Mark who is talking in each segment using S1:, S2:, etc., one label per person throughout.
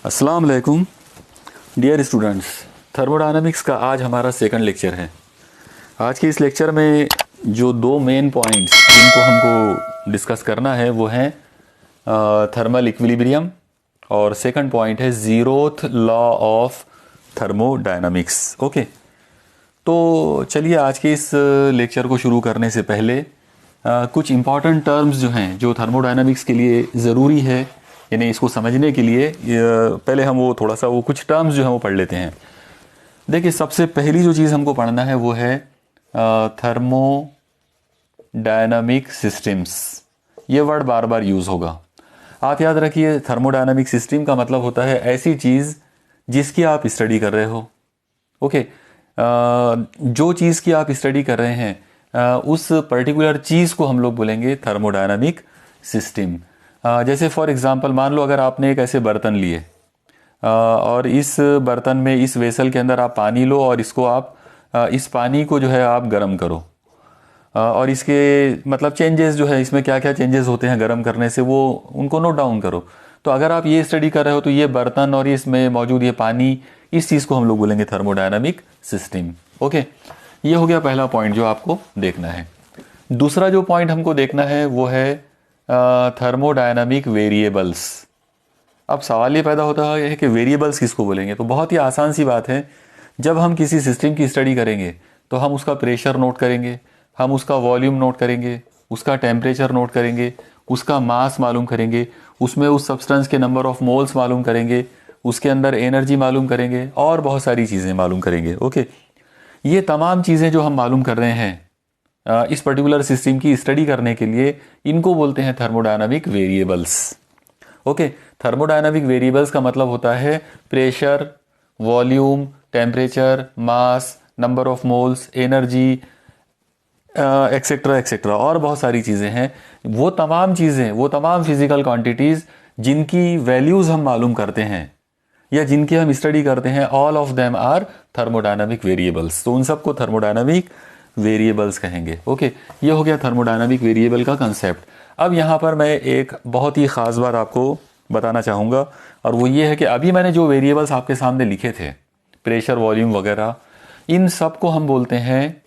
S1: अस्सलाम वालेकुम dear students. Thermodynamics का आज हमारा सेकंड लेक्चर है। आज के इस लेक्चर में जो दो मेन पॉइंट्स जिनको हमको डिस्कस करना है वो हैं थर्मल इक्विलिब्रियम और सेकंड पॉइंट है zeroth law of thermodynamics. Okay, तो चलिए आज के इस लेक्चर को शुरू करने से पहले कुछ इम्पॉर्टेंट टर्म्स जो हैं जो थर्मोडायनामिक्स के लिए ज़रूरी है, यानी इसको समझने के लिए पहले हम वो थोड़ा सा वो कुछ टर्म्स जो हैं वो पढ़ लेते हैं। देखिए, सबसे पहली जो चीज़ हमको पढ़ना है वो है थर्मोडायनामिक सिस्टम्स। ये वर्ड बार बार यूज़ होगा, आप याद रखिए। थर्मोडायनामिक सिस्टम का मतलब होता है ऐसी चीज़ जिसकी आप स्टडी कर रहे हो। ओके, जो चीज़ की आप स्टडी कर रहे हैं उस पर्टिकुलर चीज़ को हम लोग बोलेंगे थर्मोडायनामिक सिस्टम। जैसे फॉर एग्ज़ाम्पल मान लो अगर आपने एक ऐसे बर्तन लिए और इस बर्तन में इस वेसल के अंदर आप पानी लो और इसको आप इस पानी को जो है आप गर्म करो और इसके मतलब चेंजेस जो है इसमें क्या क्या चेंजेस होते हैं गर्म करने से वो उनको नोट डाउन करो। तो अगर आप ये स्टडी कर रहे हो तो ये बर्तन और इसमें मौजूद ये पानी, इस चीज़ को हम लोग बोलेंगे थर्मोडायनामिक सिस्टम। ओके, ये हो गया पहला पॉइंट जो आपको देखना है। दूसरा जो पॉइंट हमको देखना है वो है थर्मोडायनामिक वेरिएबल्स। अब सवाल ये पैदा होता है कि वेरिएबल्स किसको बोलेंगे, तो बहुत ही आसान सी बात है। जब हम किसी सिस्टम की स्टडी करेंगे तो हम उसका प्रेशर नोट करेंगे, हम उसका वॉल्यूम नोट करेंगे, उसका टेम्परेचर नोट करेंगे, उसका मास मालूम करेंगे, उसमें उस सब्सटेंस के नंबर ऑफ मोल्स मालूम करेंगे, उसके अंदर एनर्जी मालूम करेंगे और बहुत सारी चीज़ें मालूम करेंगे। ओके, ये तमाम चीज़ें जो हम मालूम कर रहे हैं इस पर्टिकुलर सिस्टम की स्टडी करने के लिए, इनको बोलते हैं thermodynamic variables. Okay, thermodynamic variables का मतलब होता है pressure, volume, temperature, mass, number of moles, energy etcetera etcetera और बहुत सारी चीज़ें हैं। वो तमाम चीज़ें, वो तमाम फिजिकल क्वांटिटीज़ जिनकी वैल्यूज़ हम मालूम करते हैं या जिनकी हम स्टडी करते हैं, all of them are thermodynamic variables. तो उन सबको थर्मोडायनामिक वेरिएबल्स कहेंगे। ओके, ये हो गया थर्मोडायनामिक वेरिएबल का कंसेप्ट। अब यहाँ पर मैं एक बहुत ही ख़ास बात आपको बताना चाहूँगा और वो ये है कि अभी मैंने जो वेरिएबल्स आपके सामने लिखे थे, प्रेशर, वॉल्यूम वगैरह, इन सब को हम बोलते हैं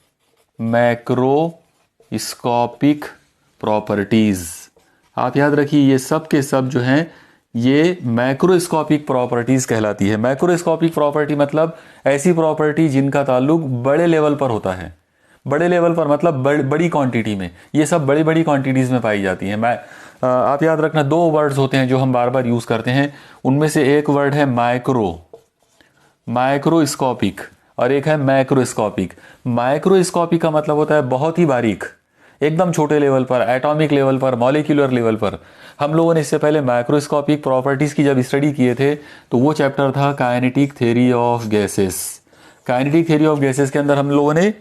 S1: मैक्रोस्कोपिक प्रॉपर्टीज़। आप याद रखिए, ये सब के सब जो हैं ये मैक्रोस्कोपिक प्रॉपर्टीज़ कहलाती है। मैक्रोस्कोपिक प्रॉपर्टी मतलब ऐसी प्रॉपर्टी जिनका ताल्लुक बड़े लेवल पर होता है। बड़े लेवल पर मतलब बड़ी क्वांटिटी में, ये सब बड़ी बड़ी क्वांटिटीज़ में पाई जाती हैं। आप याद रखना, दो वर्ड्स होते हैं जो हम बार बार यूज़ करते हैं, उनमें से एक वर्ड है माइक्रोस्कोपिक और एक है मैक्रोस्कोपिक। माइक्रोस्कोपिक का मतलब होता है बहुत ही बारीक, एकदम छोटे लेवल पर, एटॉमिक लेवल पर, मॉलिक्यूलर लेवल पर। हम लोगों ने इससे पहले माइक्रोस्कोपिक प्रॉपर्टीज़ की जब स्टडी किए थे तो वो चैप्टर था kinetic theory of gases. Kinetic theory of gases के अंदर हम लोगों ने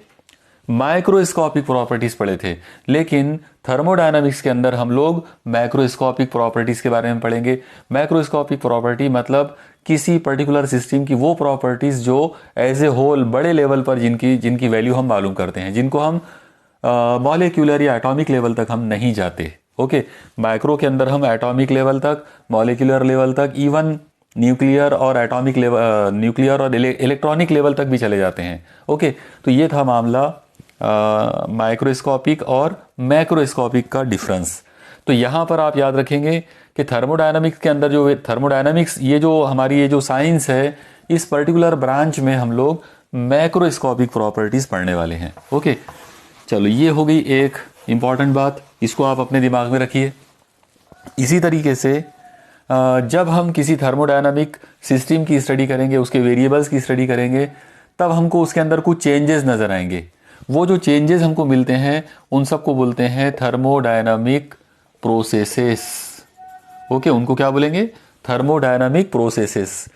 S1: माइक्रोस्कोपिक प्रॉपर्टीज़ पढ़े थे, लेकिन थर्मोडायनामिक्स के अंदर हम लोग मैक्रोस्कोपिक प्रॉपर्टीज़ के बारे में पढ़ेंगे। मैक्रोस्कोपिक प्रॉपर्टी मतलब किसी पर्टिकुलर सिस्टम की वो प्रॉपर्टीज़ जो एज ए होल बड़े लेवल पर जिनकी वैल्यू हम मालूम करते हैं, जिनको हम मॉलिक्यूलर या एटॉमिक लेवल तक हम नहीं जाते। ओके, माइक्रो के अंदर हम एटॉमिक लेवल तक, मॉलिक्यूलर लेवल तक, इवन न्यूक्लियर और एटॉमिक लेवल, न्यूक्लियर और इलेक्ट्रॉनिक लेवल तक भी चले जाते हैं। ओके, तो ये था मामला माइक्रोस्कोपिक और मैक्रोस्कोपिक का डिफरेंस। तो यहाँ पर आप याद रखेंगे कि थर्मोडायनामिक्स के अंदर जो थर्मोडायनामिक्स, ये जो हमारी ये जो साइंस है, इस पर्टिकुलर ब्रांच में हम लोग मैक्रोस्कोपिक प्रॉपर्टीज़ पढ़ने वाले हैं। ओके, चलो ये हो गई एक इम्पॉर्टेंट बात, इसको आप अपने दिमाग में रखिए। इसी तरीके से जब हम किसी थर्मोडायनामिक सिस्टम की स्टडी करेंगे, उसके वेरिएबल्स की स्टडी करेंगे, तब हमको उसके अंदर कुछ चेंजेस नज़र आएंगे। वो जो चेंजेस हमको मिलते हैं उन सबको बोलते हैं थर्मोडायनामिक प्रोसेसेस। ओके, उनको क्या बोलेंगे? Thermodynamic processes.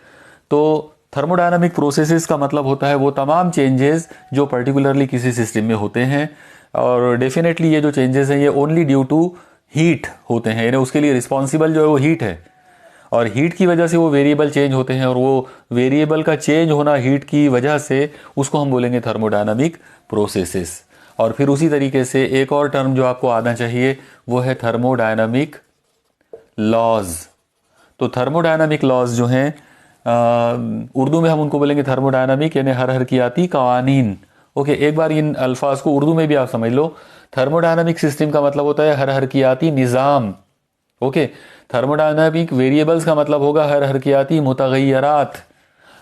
S1: तो थर्मोडायनामिक प्रोसेसेस का मतलब होता है वो तमाम चेंजेस जो पर्टिकुलरली किसी सिस्टम में होते हैं, और डेफिनेटली ये जो चेंजेस हैं ये ओनली ड्यू टू हीट होते हैं, यानी उसके लिए रिस्पॉन्सिबल जो है वो हीट है, और हीट की वजह से वो वेरिएबल चेंज होते हैं, और वो वेरिएबल का चेंज होना हीट की वजह से उसको हम बोलेंगे थर्मोडायनामिक प्रोसेसेस। और फिर उसी तरीके से एक और टर्म जो आपको आना चाहिए वो है थर्मोडायनामिक लॉज। तो थर्मोडायनामिक लॉज जो हैं उर्दू में हम उनको बोलेंगे थर्मोडायनामिक यानी हरहरकियाती कवानीन। ओके, एक बार इन अल्फाज को उर्दू में भी आप समझ लो। थर्मोडायनामिक सिस्टम का मतलब होता है हरहरकियाती निज़ाम। ओके, थर्मोडायनामिक वेरिएबल्स का मतलब होगा हरहरकियाती मुतगय्यरात।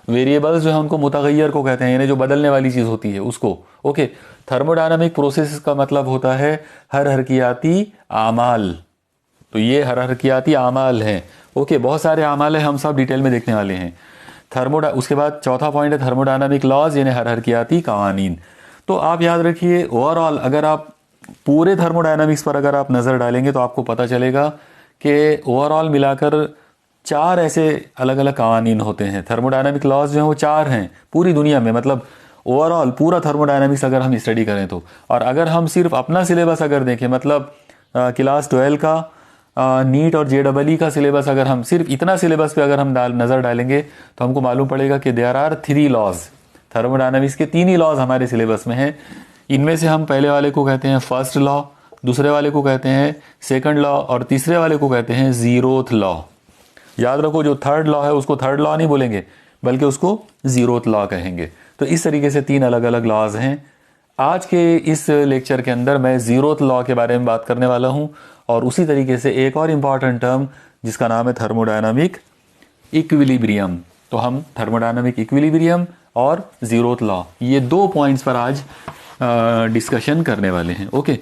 S1: वेरिएबल्स जो है उनको मुतगय्यर को कहते हैं, यानी जो बदलने वाली चीज़ होती है उसको। ओके, थर्मोडायनामिक प्रोसेस का मतलब होता है हरहरकियाती आमाल। तो ये हरहरकियाती आमाल हैं। ओके, बहुत सारे आमाल हैं, हम सब डिटेल में देखने वाले हैं। उसके बाद चौथा पॉइंट है थर्मोडायनामिक लॉज यानी हरहरकियाती कवानीन। तो आप याद रखिए, ओवरऑल अगर आप पूरे थर्मोडायनामिक्स पर अगर आप नज़र डालेंगे तो आपको पता चलेगा कि ओवरऑल मिलाकर 4 ऐसे अलग अलग कवानीन होते हैं। थर्मोडायनामिक लॉज जो हैं वो 4 हैं पूरी दुनिया में, मतलब ओवरऑल पूरा थर्मोडायनामिक्स अगर हम स्टडी करें तो। और अगर हम सिर्फ अपना सिलेबस अगर देखें, मतलब क्लास 12 का नीट और JEE का सिलेबस, अगर हम सिर्फ इतना सिलेबस पे अगर हम नज़र डालेंगे तो हमको मालूम पड़ेगा कि देयर आर 3 लॉज। थर्मोडायनामिक्स के 3 ही लॉज हमारे सिलेबस में हैं। इनमें से हम पहले वाले को कहते हैं फर्स्ट लॉ, दूसरे वाले को कहते हैं सेकंड लॉ और तीसरे वाले को कहते हैं जीरोथ लॉ। याद रखो, जो थर्ड लॉ है उसको थर्ड लॉ नहीं बोलेंगे बल्कि उसको जीरोथ लॉ कहेंगे। तो इस तरीके से 3 अलग अलग लॉज हैं। आज के इस लेक्चर के अंदर मैं जीरोथ लॉ के बारे में बात करने वाला हूं और उसी तरीके से एक और इम्पॉर्टेंट टर्म जिसका नाम है थर्मोडायनामिक इक्विलिब्रियम। तो हम थर्मोडायनामिक इक्विलिब्रियम और जीरोथ लॉ, ये 2 पॉइंट्स पर आज डिस्कशन करने वाले हैं। ओके,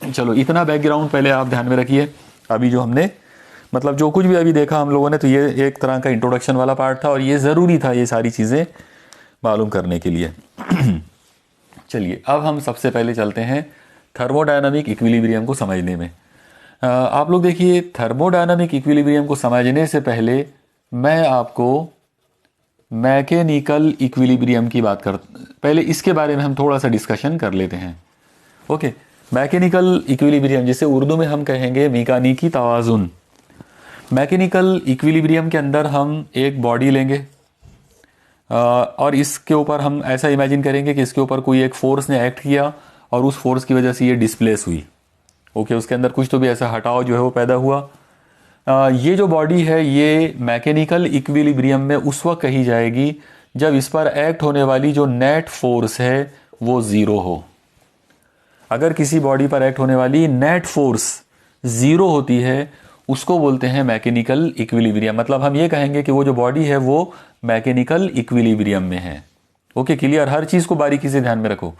S1: चलो इतना बैकग्राउंड पहले आप ध्यान में रखिए। अभी जो हमने मतलब जो कुछ भी अभी देखा हम लोगों ने, तो ये एक तरह का इंट्रोडक्शन वाला पार्ट था और ये ज़रूरी था ये सारी चीज़ें मालूम करने के लिए। चलिए अब हम सबसे पहले चलते हैं थर्मोडायनामिक इक्विलिब्रियम को समझने में। आप लोग देखिए, थर्मोडायनामिक इक्विलिब्रियम को समझने से पहले मैं आपको मैकेनिकल इक्विलिब्रियम की बात पहले इसके बारे में हम थोड़ा सा डिस्कशन कर लेते हैं। ओके, मैकेनिकल इक्विलिब्रियम जिसे उर्दू में हम कहेंगे मेकानिकी तवाज़ुन। मैकेनिकल इक्विलिब्रियम के अंदर हम एक बॉडी लेंगे और इसके ऊपर हम ऐसा इमेजिन करेंगे कि इसके ऊपर कोई एक फोर्स ने एक्ट किया और उस फोर्स की वजह से ये डिस्प्लेस हुई। ओके, उसके अंदर कुछ तो भी ऐसा हटाव जो है वो पैदा हुआ। ये जो बॉडी है ये मैकेनिकल इक्विलिब्रियम में उस वक्त कही जाएगी जब इस पर एक्ट होने वाली जो नेट फोर्स है वो ज़ीरो हो। अगर किसी बॉडी पर एक्ट होने वाली नेट फोर्स ज़ीरो होती है उसको बोलते हैं मैकेनिकल इक्विलिब्रियम। मतलब हम ये कहेंगे कि वो जो बॉडी है वो मैकेनिकल इक्विलिब्रियम में है। Okay, clear? हर चीज़ को बारीकी से ध्यान में रखो।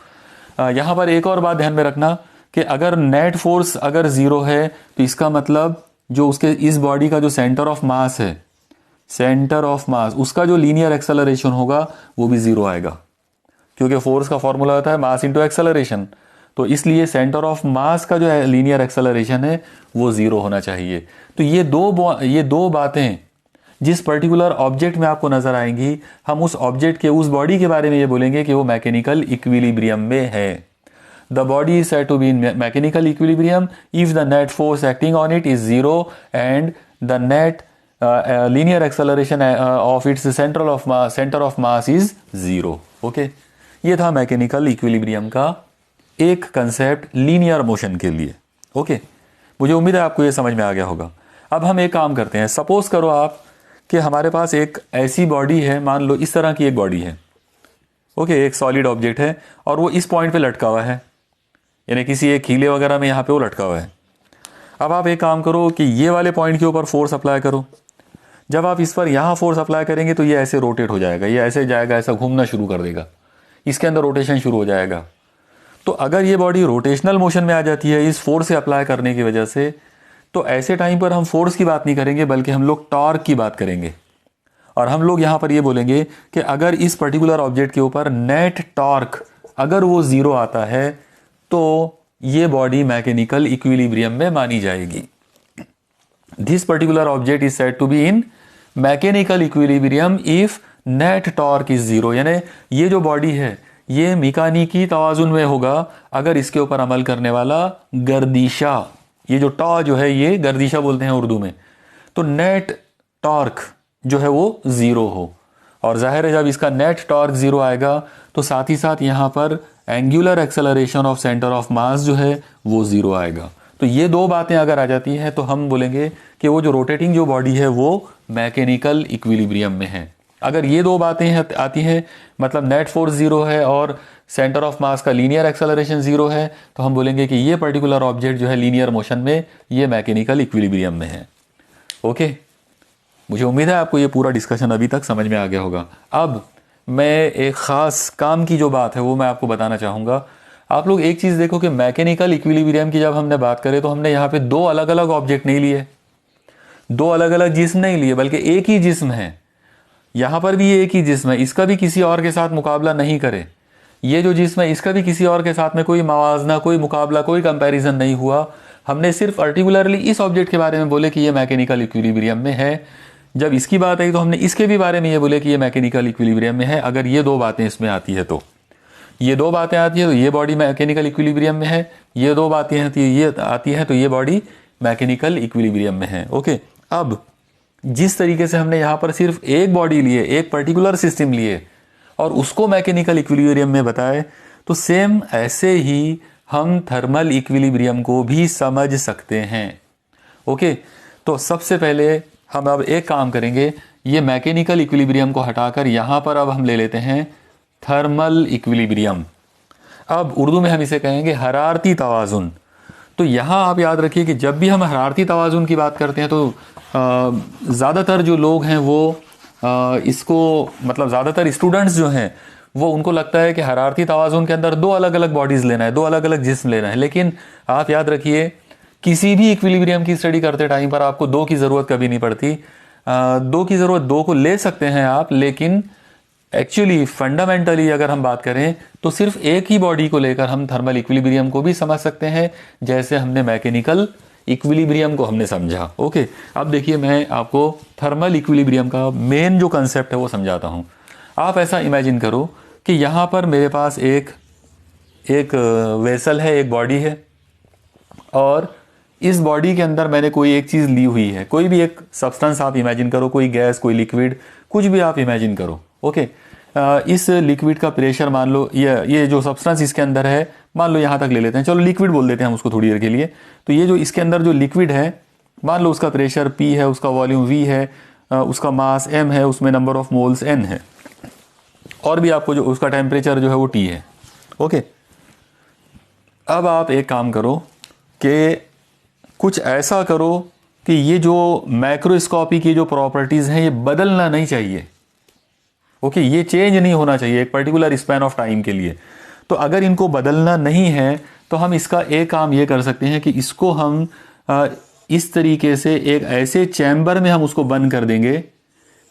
S1: यहाँ पर एक और बात ध्यान में रखना कि अगर नेट फोर्स अगर ज़ीरो है तो इसका मतलब जो उसके इस बॉडी का जो सेंटर ऑफ मास है, सेंटर ऑफ मास, उसका जो लीनियर एक्सेलरेशन होगा वो भी ज़ीरो आएगा, क्योंकि फोर्स का फॉर्मूला होता है मास इंटू एक्सेलरेशन। तो इसलिए सेंटर ऑफ मास का जो लीनियर एक्सेलरेशन है वो ज़ीरो होना चाहिए। तो ये दो बातें जिस पर्टिकुलर ऑब्जेक्ट में आपको नजर आएंगी, हम उस ऑब्जेक्ट के, उस बॉडी के बारे में ये बोलेंगे कि वो मैकेनिकल इक्विलिब्रियम में है। The body is said to be in mechanical equilibrium if the net force acting on it is zero and the net linear acceleration of its centre of mass is zero. Okay, ये था mechanical equilibrium का एक concept linear motion के लिए। Okay, मुझे उम्मीद है आपको ये समझ में आ गया होगा। अब हम एक काम करते हैं, सपोज करो आप कि हमारे पास एक ऐसी बॉडी है, मान लो इस तरह की एक बॉडी है। ओके, एक सॉलिड ऑब्जेक्ट है और वो इस पॉइंट पे लटका हुआ है, यानी किसी एक खीले वगैरह में यहाँ पे वो लटका हुआ है। अब आप एक काम करो कि ये वाले पॉइंट के ऊपर फोर्स अप्लाई करो। जब आप इस पर यहाँ फोर्स अप्लाई करेंगे तो ये ऐसे रोटेट हो जाएगा, ये ऐसे जाएगा, ऐसा घूमना शुरू कर देगा, इसके अंदर रोटेशन शुरू हो जाएगा। तो अगर ये बॉडी रोटेशनल मोशन में आ जाती है इस फोर्स से अप्लाई करने की वजह से, तो ऐसे टाइम पर हम फोर्स की बात नहीं करेंगे बल्कि हम लोग टॉर्क की बात करेंगे। और हम लोग यहाँ पर ये बोलेंगे कि अगर इस पर्टिकुलर ऑब्जेक्ट के ऊपर नेट टॉर्क अगर वो ज़ीरो आता है तो ये बॉडी मैकेनिकल इक्विलिब्रियम में मानी जाएगी। This particular object is said to be in mechanical equilibrium if net torque is zero. यानी ये जो बॉडी है ये मेकानिकी तवाजुन में होगा अगर इसके ऊपर अमल करने वाला गर्दिशा, ये जो टॉ जो है ये गर्दिशा बोलते हैं उर्दू में, तो नेट टॉर्क जो है वो ज़ीरो हो। और जाहिर है जब इसका नेट टॉर्क ज़ीरो आएगा तो साथ ही साथ यहाँ पर angular acceleration of centre of मास जो है वो ज़ीरो आएगा। तो ये दो बातें अगर आ जाती हैं तो हम बोलेंगे कि वो जो रोटेटिंग जो बॉडी है वो मैकेनिकल इक्विलिब्रियम में है। अगर ये दो बातें आती हैं, मतलब नेट फोर्स जीरो है और सेंटर ऑफ मास का लीनियर एक्सेलरेशन जीरो है, तो हम बोलेंगे कि ये पर्टिकुलर ऑब्जेक्ट जो है लीनियर मोशन में, ये मैकेनिकल इक्विलिब्रियम में है। ओके, मुझे उम्मीद है आपको ये पूरा डिस्कशन अभी तक समझ में आ गया होगा। अब मैं एक ख़ास काम की जो बात है वो मैं आपको बताना चाहूँगा। आप लोग एक चीज़ देखो कि मैकेनिकल इक्विलिब्रियम की जब हमने बात करें तो हमने यहाँ पे दो अलग अलग ऑब्जेक्ट नहीं लिए, दो अलग अलग जिस्म नहीं लिए, बल्कि एक ही जिस्म है। यहाँ पर भी ये एक ही जिस्म है, इसका भी किसी और के साथ मुकाबला नहीं करे। ये जो जिस्म है इसका भी किसी और के साथ में कोई मवाजना, कोई मुकाबला, कोई कंपैरिजन नहीं हुआ। हमने सिर्फ पर्टिकुलरली इस ऑब्जेक्ट के बारे में बोले कि ये मैकेनिकल इक्विलिब्रियम में है। जब इसकी बात आई तो हमने इसके भी बारे में ये बोले कि ये मैकेनिकल इक्विलिब्रियम में है। अगर ये दो बातें इसमें आती है तो ये दो बातें आती है तो ये बॉडी मैकेनिकल इक्विलिब्रियम में है, ये दो बातें आती है तो ये बॉडी मैकेनिकल इक्विलिब्रियम में है। ओके, अब जिस तरीके से हमने यहाँ पर सिर्फ एक बॉडी लिए, एक पर्टिकुलर सिस्टम लिए और उसको मैकेनिकल इक्विलिब्रियम में बताए, तो सेम ऐसे ही हम थर्मल इक्विलिब्रियम को भी समझ सकते हैं। ओके, तो सबसे पहले हम अब एक काम करेंगे, ये मैकेनिकल इक्विलिब्रियम को हटाकर यहाँ पर अब हम ले लेते हैं थर्मल इक्विलिब्रियम। अब उर्दू में हम इसे कहेंगे हरारती तवाज़ुन। तो यहाँ आप याद रखिए कि जब भी हम हरारती तवाज़ुन की बात करते हैं तो ज़्यादातर जो लोग हैं वो इसको, मतलब ज़्यादातर स्टूडेंट्स जो हैं वो, उनको लगता है कि हरारती तवाज़ुन के अंदर दो अलग अलग बॉडीज़ लेना है, दो अलग अलग जिस्म लेना है। लेकिन आप याद रखिए किसी भी इक्विलिब्रियम की स्टडी करते टाइम पर आपको दो की ज़रूरत कभी नहीं पड़ती। दो की ज़रूरत, दो को ले सकते हैं आप, लेकिन एक्चुअली फंडामेंटली अगर हम बात करें तो सिर्फ एक ही बॉडी को लेकर हम थर्मल इक्विलिब्रियम को भी समझ सकते हैं, जैसे हमने मैकेनिकल इक्विलिब्रियम को हमने समझा। ओके, अब देखिए मैं आपको थर्मल इक्विलिब्रियम का मेन जो कंसेप्ट है वो समझाता हूँ। आप ऐसा इमेजिन करो कि यहाँ पर मेरे पास एक वेसल है, एक बॉडी है, और इस बॉडी के अंदर मैंने कोई एक चीज़ ली हुई है, कोई भी एक सब्सटेंस आप इमेजिन करो, कोई गैस, कोई लिक्विड, कुछ भी आप इमेजिन करो। ओके, इस लिक्विड का प्रेशर मान लो, ये जो सब्सटेंस इसके अंदर है, मान लो यहाँ तक ले लेते हैं, चलो लिक्विड बोल देते हैं हम उसको थोड़ी देर के लिए। तो ये जो इसके अंदर जो लिक्विड है, मान लो उसका प्रेशर P है, उसका वॉल्यूम V है, उसका मास m है, उसमें नंबर ऑफ मोल्स n है, और भी आपको जो उसका टेम्परेचर जो है वो T है। ओके, अब आप एक काम करो कि कुछ ऐसा करो कि ये जो मैक्रोस्कोपी की जो प्रॉपर्टीज़ हैं ये बदलना नहीं चाहिए। ओके, ये चेंज नहीं होना चाहिए एक पर्टिकुलर स्पैन ऑफ टाइम के लिए। तो अगर इनको बदलना नहीं है तो हम इसका एक काम ये कर सकते हैं कि इसको हम इस तरीके से एक ऐसे चैम्बर में हम उसको बंद कर देंगे।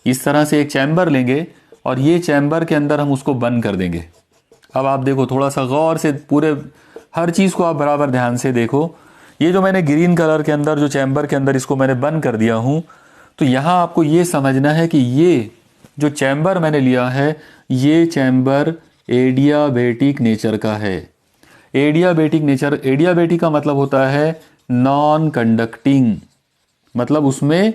S1: इस तरह से एक चैम्बर लेंगे और ये चैम्बर के अंदर हम उसको बंद कर देंगे। अब आप देखो, थोड़ा सा गौर से पूरे हर चीज़ को आप बराबर ध्यान से देखो। ये जो मैंने ग्रीन कलर के अंदर जो चैम्बर के अंदर इसको मैंने बंद कर दिया हूँ, तो यहाँ आपको ये समझना है कि ये जो चैम्बर मैंने लिया है, ये चैम्बर एडियाबेटिक नेचर का है। एडियाबेटिक नेचर, एडियाबेटिक का मतलब होता है नॉन कंडक्टिंग, मतलब उसमें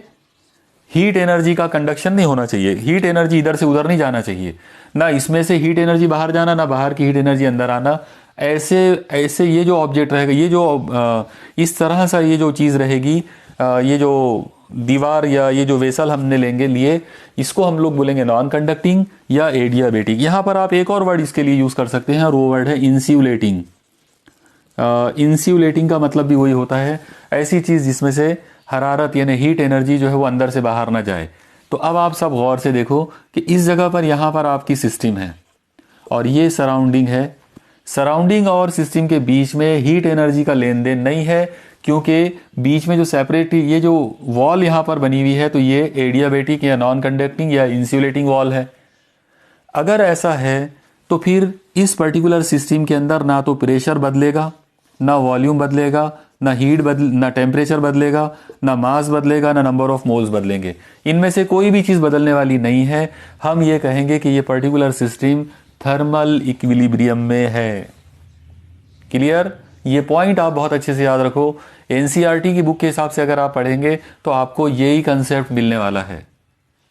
S1: हीट एनर्जी का कंडक्शन नहीं होना चाहिए, हीट एनर्जी इधर से उधर नहीं जाना चाहिए, ना इसमें से हीट एनर्जी बाहर जाना, ना बाहर की हीट एनर्जी अंदर आना। ऐसे ये जो ऑब्जेक्ट रहेगा, ये जो इस तरह सा ये जो चीज़ रहेगी, ये जो दीवार या ये जो वेसल हमने लिए, इसको हम लोग बोलेंगे नॉन कंडक्टिंग या एडियाबेटिक। यहाँ पर आप एक और वर्ड इसके लिए यूज़ कर सकते हैं और वो वर्ड है इंस्यूलेटिंग। इंस्यूलेटिंग का मतलब भी वही होता है, ऐसी चीज़ जिसमें से हरारत यानी हीट एनर्जी जो है वो अंदर से बाहर ना जाए। तो अब आप सब गौर से देखो कि इस जगह पर यहाँ पर आपकी सिस्टम है और ये सराउंडिंग है। सराउंडिंग और सिस्टम के बीच में हीट एनर्जी का लेन देन नहीं है, क्योंकि बीच में जो सेपरेट ये जो वॉल यहाँ पर बनी हुई है, तो ये एडियाबेटिक या नॉन कंडक्टिंग या इंस्यूलेटिंग वॉल है। अगर ऐसा है तो फिर इस पर्टिकुलर सिस्टम के अंदर ना तो प्रेशर बदलेगा, ना वॉल्यूम बदलेगा, ना टेम्परेचर बदलेगा, ना मास बदलेगा, ना नंबर ऑफ मोल्स बदलेंगे। इनमें से कोई भी चीज़ बदलने वाली नहीं है। हम ये कहेंगे कि ये पर्टिकुलर सिस्टम थर्मल इक्विलिब्रियम में है। क्लियर? ये पॉइंट आप बहुत अच्छे से याद रखो। एनसीईआरटी की बुक के हिसाब से अगर आप पढ़ेंगे तो आपको यही कंसेप्ट मिलने वाला है।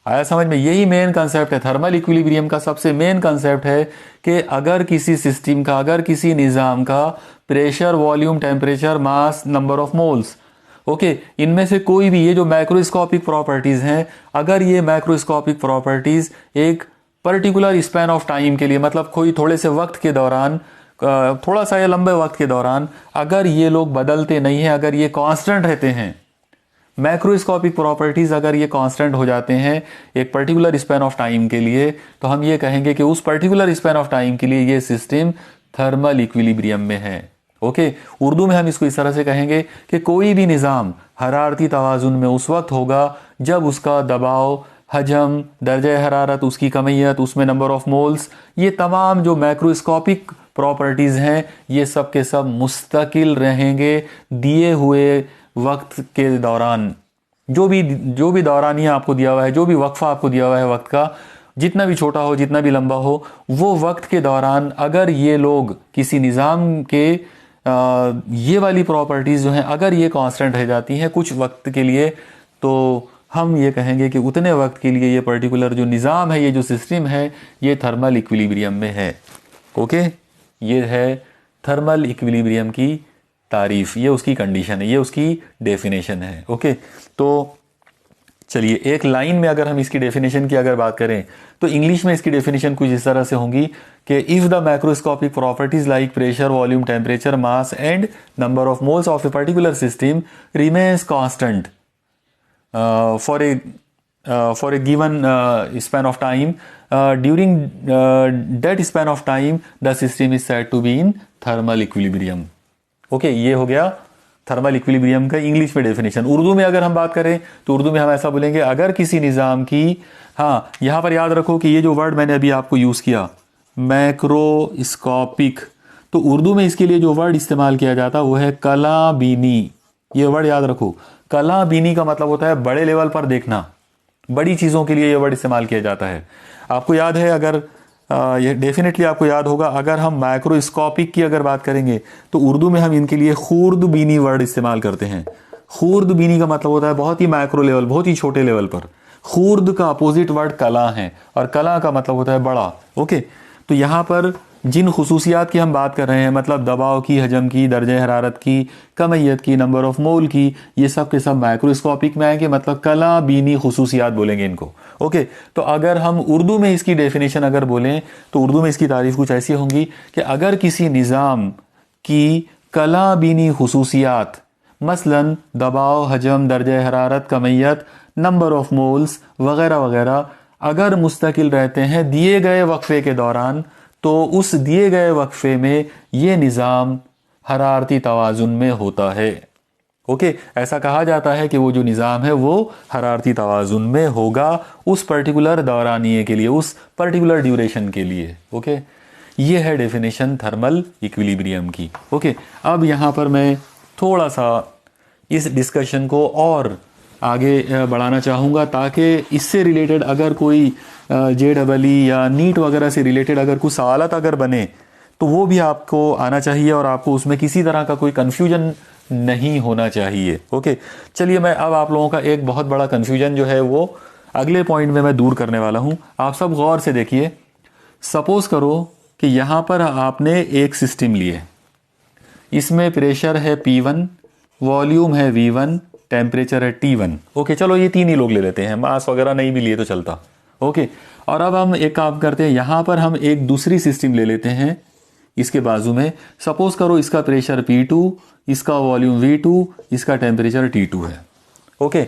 S1: आया समझ में? यही मेन कंसेप्ट है थर्मल इक्विलिब्रियम का। सबसे मेन कंसेप्ट है कि अगर किसी सिस्टम का, अगर किसी निज़ाम का pressure, volume, temperature, mass, number of moles okay, इनमें से कोई भी ये जो मैक्रोस्कोपिक प्रॉपर्टीज हैं, अगर ये मैक्रोस्कोपिक प्रॉपर्टीज एक पर्टिकुलर स्पैन ऑफ टाइम के लिए, मतलब कोई थोड़े से वक्त के दौरान, थोड़ा सा या लंबे वक्त के दौरान अगर ये लोग बदलते नहीं हैं, अगर ये कांस्टेंट रहते हैं, मैक्रोस्कोपिक प्रॉपर्टीज अगर ये कांस्टेंट हो जाते हैं एक पर्टिकुलर स्पैन ऑफ टाइम के लिए, तो हम ये कहेंगे कि उस पर्टिकुलर स्पैन ऑफ टाइम के लिए ये सिस्टम थर्मल इक्विलिब्रियम में है। ओके, उर्दू में हम इसको इस तरह से कहेंगे कि कोई भी निज़ाम हरारती तवाज़ुन में उस वक्त होगा जब उसका दबाव, हजम, दर्जा हरारत, उसकी कमियत, उसमें नंबर ऑफ मोल्स, ये तमाम जो मैक्रोस्कोपिक प्रॉपर्टीज़ हैं ये सब के सब मुस्तकिल रहेंगे दिए हुए वक्त के दौरान। जो भी दौरानिया आपको दिया हुआ है, जो भी वक्फा आपको दिया हुआ है वक्त का, जितना भी छोटा हो, जितना भी लंबा हो, वो वक्त के दौरान अगर ये लोग किसी निज़ाम के ये वाली प्रॉपर्टीज़ जो हैं अगर ये कांस्टेंट रह जाती हैं कुछ वक्त के लिए, तो हम ये कहेंगे कि उतने वक्त के लिए ये पर्टिकुलर जो निज़ाम है, ये जो सिस्टम है, ये थर्मल इक्विलिब्रियम में है। ओके, ये है थर्मल इक्विलिब्रियम की तारीफ, ये उसकी कंडीशन है, ये उसकी डेफिनेशन है। ओके, तो चलिए एक लाइन में अगर हम इसकी डेफिनेशन की अगर बात करें तो इंग्लिश में इसकी डेफिनेशन कुछ इस तरह से होंगी कि if the macroscopic properties like pressure, volume, temperature, mass and number of moles of a particular system remains constant for a given span of time, during that span of time the system is said to be in thermal equilibrium. Okay, ये हो गया thermal equilibrium का English में definition. Urdu में अगर हम बात करें तो उर्दू में हम ऐसा बोलेंगे, अगर किसी निज़ाम की, हाँ यहाँ पर याद रखो कि ये जो वर्ड मैंने अभी आपको यूज़ किया मैक्रोस्कोपिक, तो उर्दू में इसके लिए जो वर्ड इस्तेमाल किया जाता वो है कला बीनी। ये वर्ड याद रखो, कला बीनी का मतलब होता है बड़े लेवल पर देखना, बड़ी चीज़ों के लिए ये वर्ड इस्तेमाल किया जाता है। आपको याद है, अगर ये डेफिनेटली आपको याद होगा, अगर हम माइक्रोस्कोपिक की अगर बात करेंगे तो उर्दू में हम इनके लिए खूर्द बीनी वर्ड इस्तेमाल करते हैं। खूर्द बीनी का मतलब होता है बहुत ही माइक्रो लेवल, बहुत ही छोटे लेवल पर। खूर्द का अपोजिट वर्ड कला है और कला का मतलब होता है बड़ा। ओके, तो यहाँ पर जिन खुसूसियात की हम बात कर रहे हैं, मतलब दबाव की, हजम की, दर्जे हरारत की, कमियत की, नंबर ऑफ मोल की, ये सब के सब माइक्रोस्कोपिक में आएंगे, मतलब कला बीनी खुसूसियात बोलेंगे इनको। ओके, तो अगर हम उर्दू में इसकी डेफिनेशन अगर बोलें तो उर्दू में इसकी तारीफ कुछ ऐसी होंगी कि अगर किसी निज़ाम की कला बीनी खुसूसियात, मसलन दबाव, हजम, दर्जे हरारत, कमियत, नंबर ऑफ मोल्स वगैरह वगैरह अगर मुस्तकिल रहते हैं दिए गए वक्फे के दौरान, तो उस दिए गए वक्फे में ये निज़ाम हरारती तवाज़ुन में होता है। ओके, ऐसा कहा जाता है कि वो जो निज़ाम है वो हरारती तवाज़ुन में होगा उस पर्टिकुलर दौरानिये के लिए, उस पर्टिकुलर ड्यूरेशन के लिए। ओके, ये है डेफिनेशन थर्मल इक्विलिब्रियम की। ओके, अब यहाँ पर मैं थोड़ा सा इस डिस्कशन को और आगे बढ़ाना चाहूँगा ताकि इससे रिलेटेड अगर कोई JEE या नीट वगैरह से रिलेटेड अगर कुछ सवालात अगर बने तो वो भी आपको आना चाहिए और आपको उसमें किसी तरह का कोई कन्फ्यूजन नहीं होना चाहिए। ओके, चलिए मैं अब आप लोगों का एक बहुत बड़ा कन्फ्यूजन जो है वो अगले पॉइंट में मैं दूर करने वाला हूँ। आप सब गौर से देखिए, सपोज करो कि यहाँ पर आपने एक सिस्टम लिए, इसमें प्रेशर है P1, वॉल्यूम है V1, टेम्परेचर है T1। ओके, चलो ये तीन ही लोग ले लेते हैं, मास वगैरह नहीं भी लिए तो चलता। ओके, और अब हम एक काम करते हैं, यहाँ पर हम एक दूसरी सिस्टम ले लेते हैं इसके बाजू में। सपोज करो इसका प्रेशर P2, इसका वॉल्यूम V2, इसका टेम्परेचर T2 है। ओके,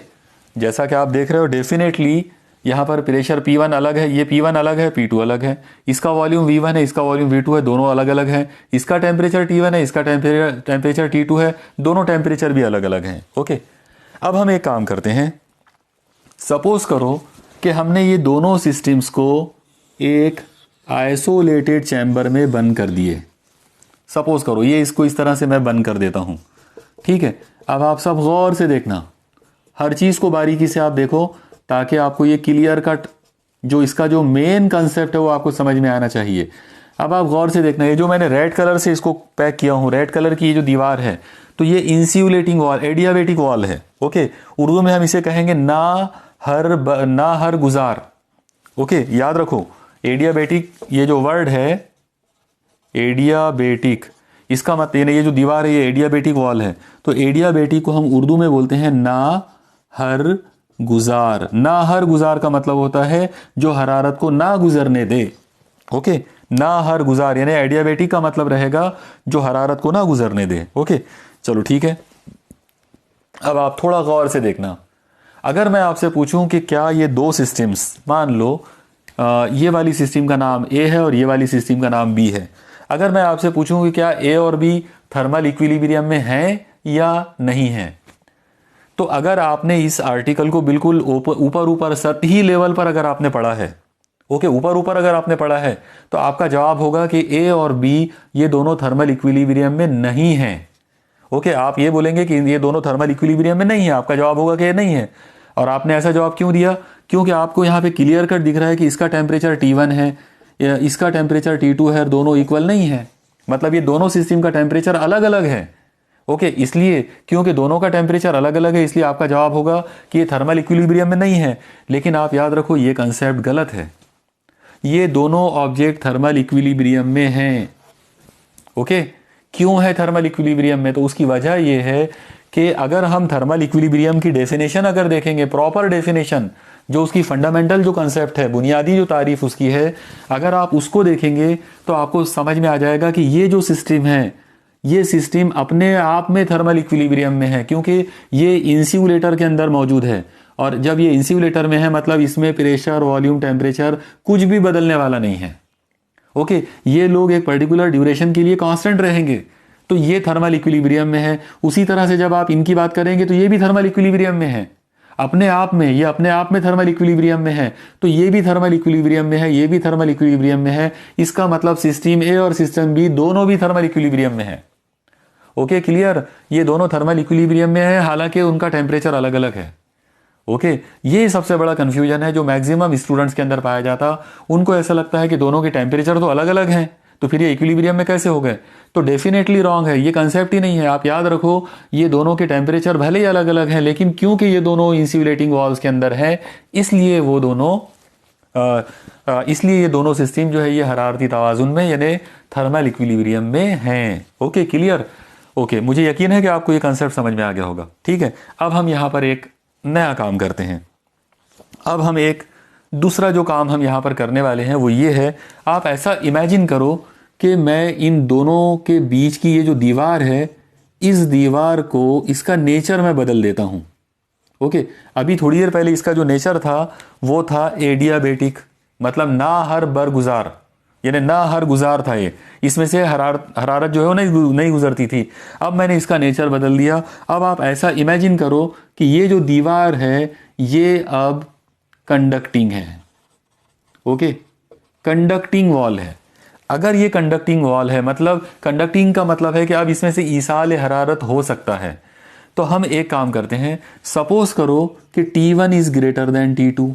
S1: जैसा कि आप देख रहे हो डेफिनेटली यहाँ पर प्रेशर P1 अलग है, ये P1 अलग है, P2 अलग है, इसका वॉल्यूम V1 है, इसका वॉल्यूम V2 है, दोनों अलग अलग हैं। इसका टेम्परेचर T1 है, इसका टेम्परेचर T2 है, दोनों टेम्परेचर भी अलग अलग हैं। ओके, अब हम एक काम करते हैं, सपोज करो कि हमने ये दोनों सिस्टम्स को एक आइसोलेटेड चैम्बर में बंद कर दिए। सपोज करो ये इसको इस तरह से मैं बंद कर देता हूँ, ठीक है। अब आप सब गौर से देखना, हर चीज़ को बारीकी से आप देखो ताकि आपको ये क्लियर कट जो इसका जो मेन कंसेप्ट है वो आपको समझ में आना चाहिए। अब आप गौर से देखना, ये जो मैंने रेड कलर से इसको पैक किया हूँ, रेड कलर की ये जो दीवार है, तो ये इंस्यूलेटिंग वॉल, एडियाबेटिक वॉल है। ओके, उर्दू में हम इसे कहेंगे ना हर गुजार। ओके, याद रखो एडियाबेटिक, ये जो वर्ड है एडियाबेटिक, इसका मतलब ये जो दीवार है ये एडियाबेटिक वॉल है, तो एडियाबेटिक को हम उर्दू में बोलते हैं ना हर गुजार। ना हर गुजार का मतलब होता है जो हरारत को ना गुजरने दे। ओके, ना हर गुजार यानी एडियाबेटिक का मतलब रहेगा जो हरारत को ना गुजरने दे। ओके, चलो ठीक है। अब आप थोड़ा गौर से देखना, अगर मैं आपसे पूछूं कि क्या ये दो सिस्टम्स, मान लो ये वाली सिस्टम का नाम ए है और ये वाली सिस्टम का नाम बी है, अगर मैं आपसे पूछूं कि क्या ए और बी थर्मल इक्विलिब्रियम में हैं या नहीं हैं, तो अगर आपने इस आर्टिकल को बिल्कुल ऊपर ऊपर सतही लेवल पर अगर आपने पढ़ा है, ओके, ऊपर ऊपर अगर आपने पढ़ा है, तो आपका जवाब होगा कि ए और बी ये दोनों थर्मल इक्विलिब्रियम में नहीं हैं। ओके, आप ये बोलेंगे कि ये दोनों थर्मल इक्विलिब्रियम में नहीं है, आपका जवाब होगा कि ये नहीं है। और आपने ऐसा जवाब क्यों दिया? क्योंकि आपको यहाँ पे क्लियर कट दिख रहा है कि इसका टेम्परेचर T1 है, इसका टेम्परेचर T2 है, दोनों इक्वल नहीं है, मतलब ये दोनों सिस्टम का टेम्परेचर अलग अलग है। ओके, इसलिए क्योंकि दोनों का टेम्परेचर अलग अलग है, इसलिए आपका जवाब होगा कि ये थर्मल इक्विलिब्रियम में नहीं है। लेकिन आप याद रखो ये कंसेप्ट गलत है, ये दोनों ऑब्जेक्ट थर्मल इक्विलिब्रियम में हैं। ओके, क्यों है थर्मल इक्विलिब्रियम में? तो उसकी वजह यह है कि अगर हम थर्मल इक्विलिब्रियम की डेफिनेशन अगर देखेंगे, प्रॉपर डेफिनेशन जो उसकी फंडामेंटल जो कंसेप्ट है, बुनियादी जो तारीफ उसकी है, अगर आप उसको देखेंगे तो आपको समझ में आ जाएगा कि ये जो सिस्टम है, ये सिस्टम अपने आप में थर्मल इक्विलिब्रियम में है, क्योंकि ये इंसुलेटर के अंदर मौजूद है। और जब ये इंसुलेटर में है मतलब इसमें प्रेशर, वॉल्यूम, टेम्परेचर कुछ भी बदलने वाला नहीं है। ओके, ये लोग एक पर्टिकुलर ड्यूरेशन के लिए कांस्टेंट रहेंगे, तो ये थर्मल इक्विलिब्रियम में है। उसी तरह से जब आप इनकी बात करेंगे तो ये भी थर्मल इक्विलिब्रियम में है, अपने आप में, ये अपने आप में थर्मल इक्विलिब्रियम में है, तो ये भी थर्मल इक्विलिब्रियम में है, ये भी थर्मल इक्विलिब्रियम में है। इसका मतलब सिस्टम ए और सिस्टम बी दोनों भी थर्मल इक्विलिब्रियम में है। Okay, clear? ये दोनों थर्मल इक्विलिब्रियम में है, हालांकि उनका टेम्परेचर अलग अलग है। ओके, ये सबसे बड़ा कंफ्यूजन है जो मैक्सिमम स्टूडेंट्स के अंदर पाया जाता। उनको ऐसा लगता है कि दोनों के टेम्परेचर तो अलग अलग हैं, तो फिर ये इक्विलिब्रियम में कैसे हो गए? तो डेफिनेटली रॉन्ग है, ये कंसेप्ट ही नहीं है। आप याद रखो, ये दोनों के टेम्परेचर भले ही अलग अलग हैं, लेकिन क्योंकि ये दोनों इंसुलेटिंग वॉल्स के अंदर है, इसलिए वो दोनों इसलिए ये दोनों सिस्टम जो है ये हरारती तवाजुन में यानी थर्मल इक्विलिब्रियम में हैं। Okay, clear? ओके, मुझे यकीन है कि आपको ये कंसेप्ट समझ में आ गया होगा। ठीक है, अब हम यहाँ पर एक नया काम करते हैं। अब हम एक दूसरा जो काम हम यहाँ पर करने वाले हैं वो ये है, आप ऐसा इमेजिन करो कि मैं इन दोनों के बीच की ये जो दीवार है, इस दीवार को, इसका नेचर मैं बदल देता हूं। ओके, अभी थोड़ी देर पहले इसका जो नेचर था वो था एडियाबेटिक, मतलब ना हर बरगुजार, यानी ना हर गुजार था ये, इसमें से हरारत जो है वो नहीं गुजरती थी। अब मैंने इसका नेचर बदल दिया। अब आप ऐसा इमेजिन करो कि ये जो दीवार है ये अब कंडक्टिंग है। ओके, कंडक्टिंग वॉल है। अगर ये कंडक्टिंग वॉल है, मतलब कंडक्टिंग का मतलब है कि अब इसमें से ईसाल हरारत हो सकता है। तो हम एक काम करते हैं, सपोज करो कि T1 is greater than T2।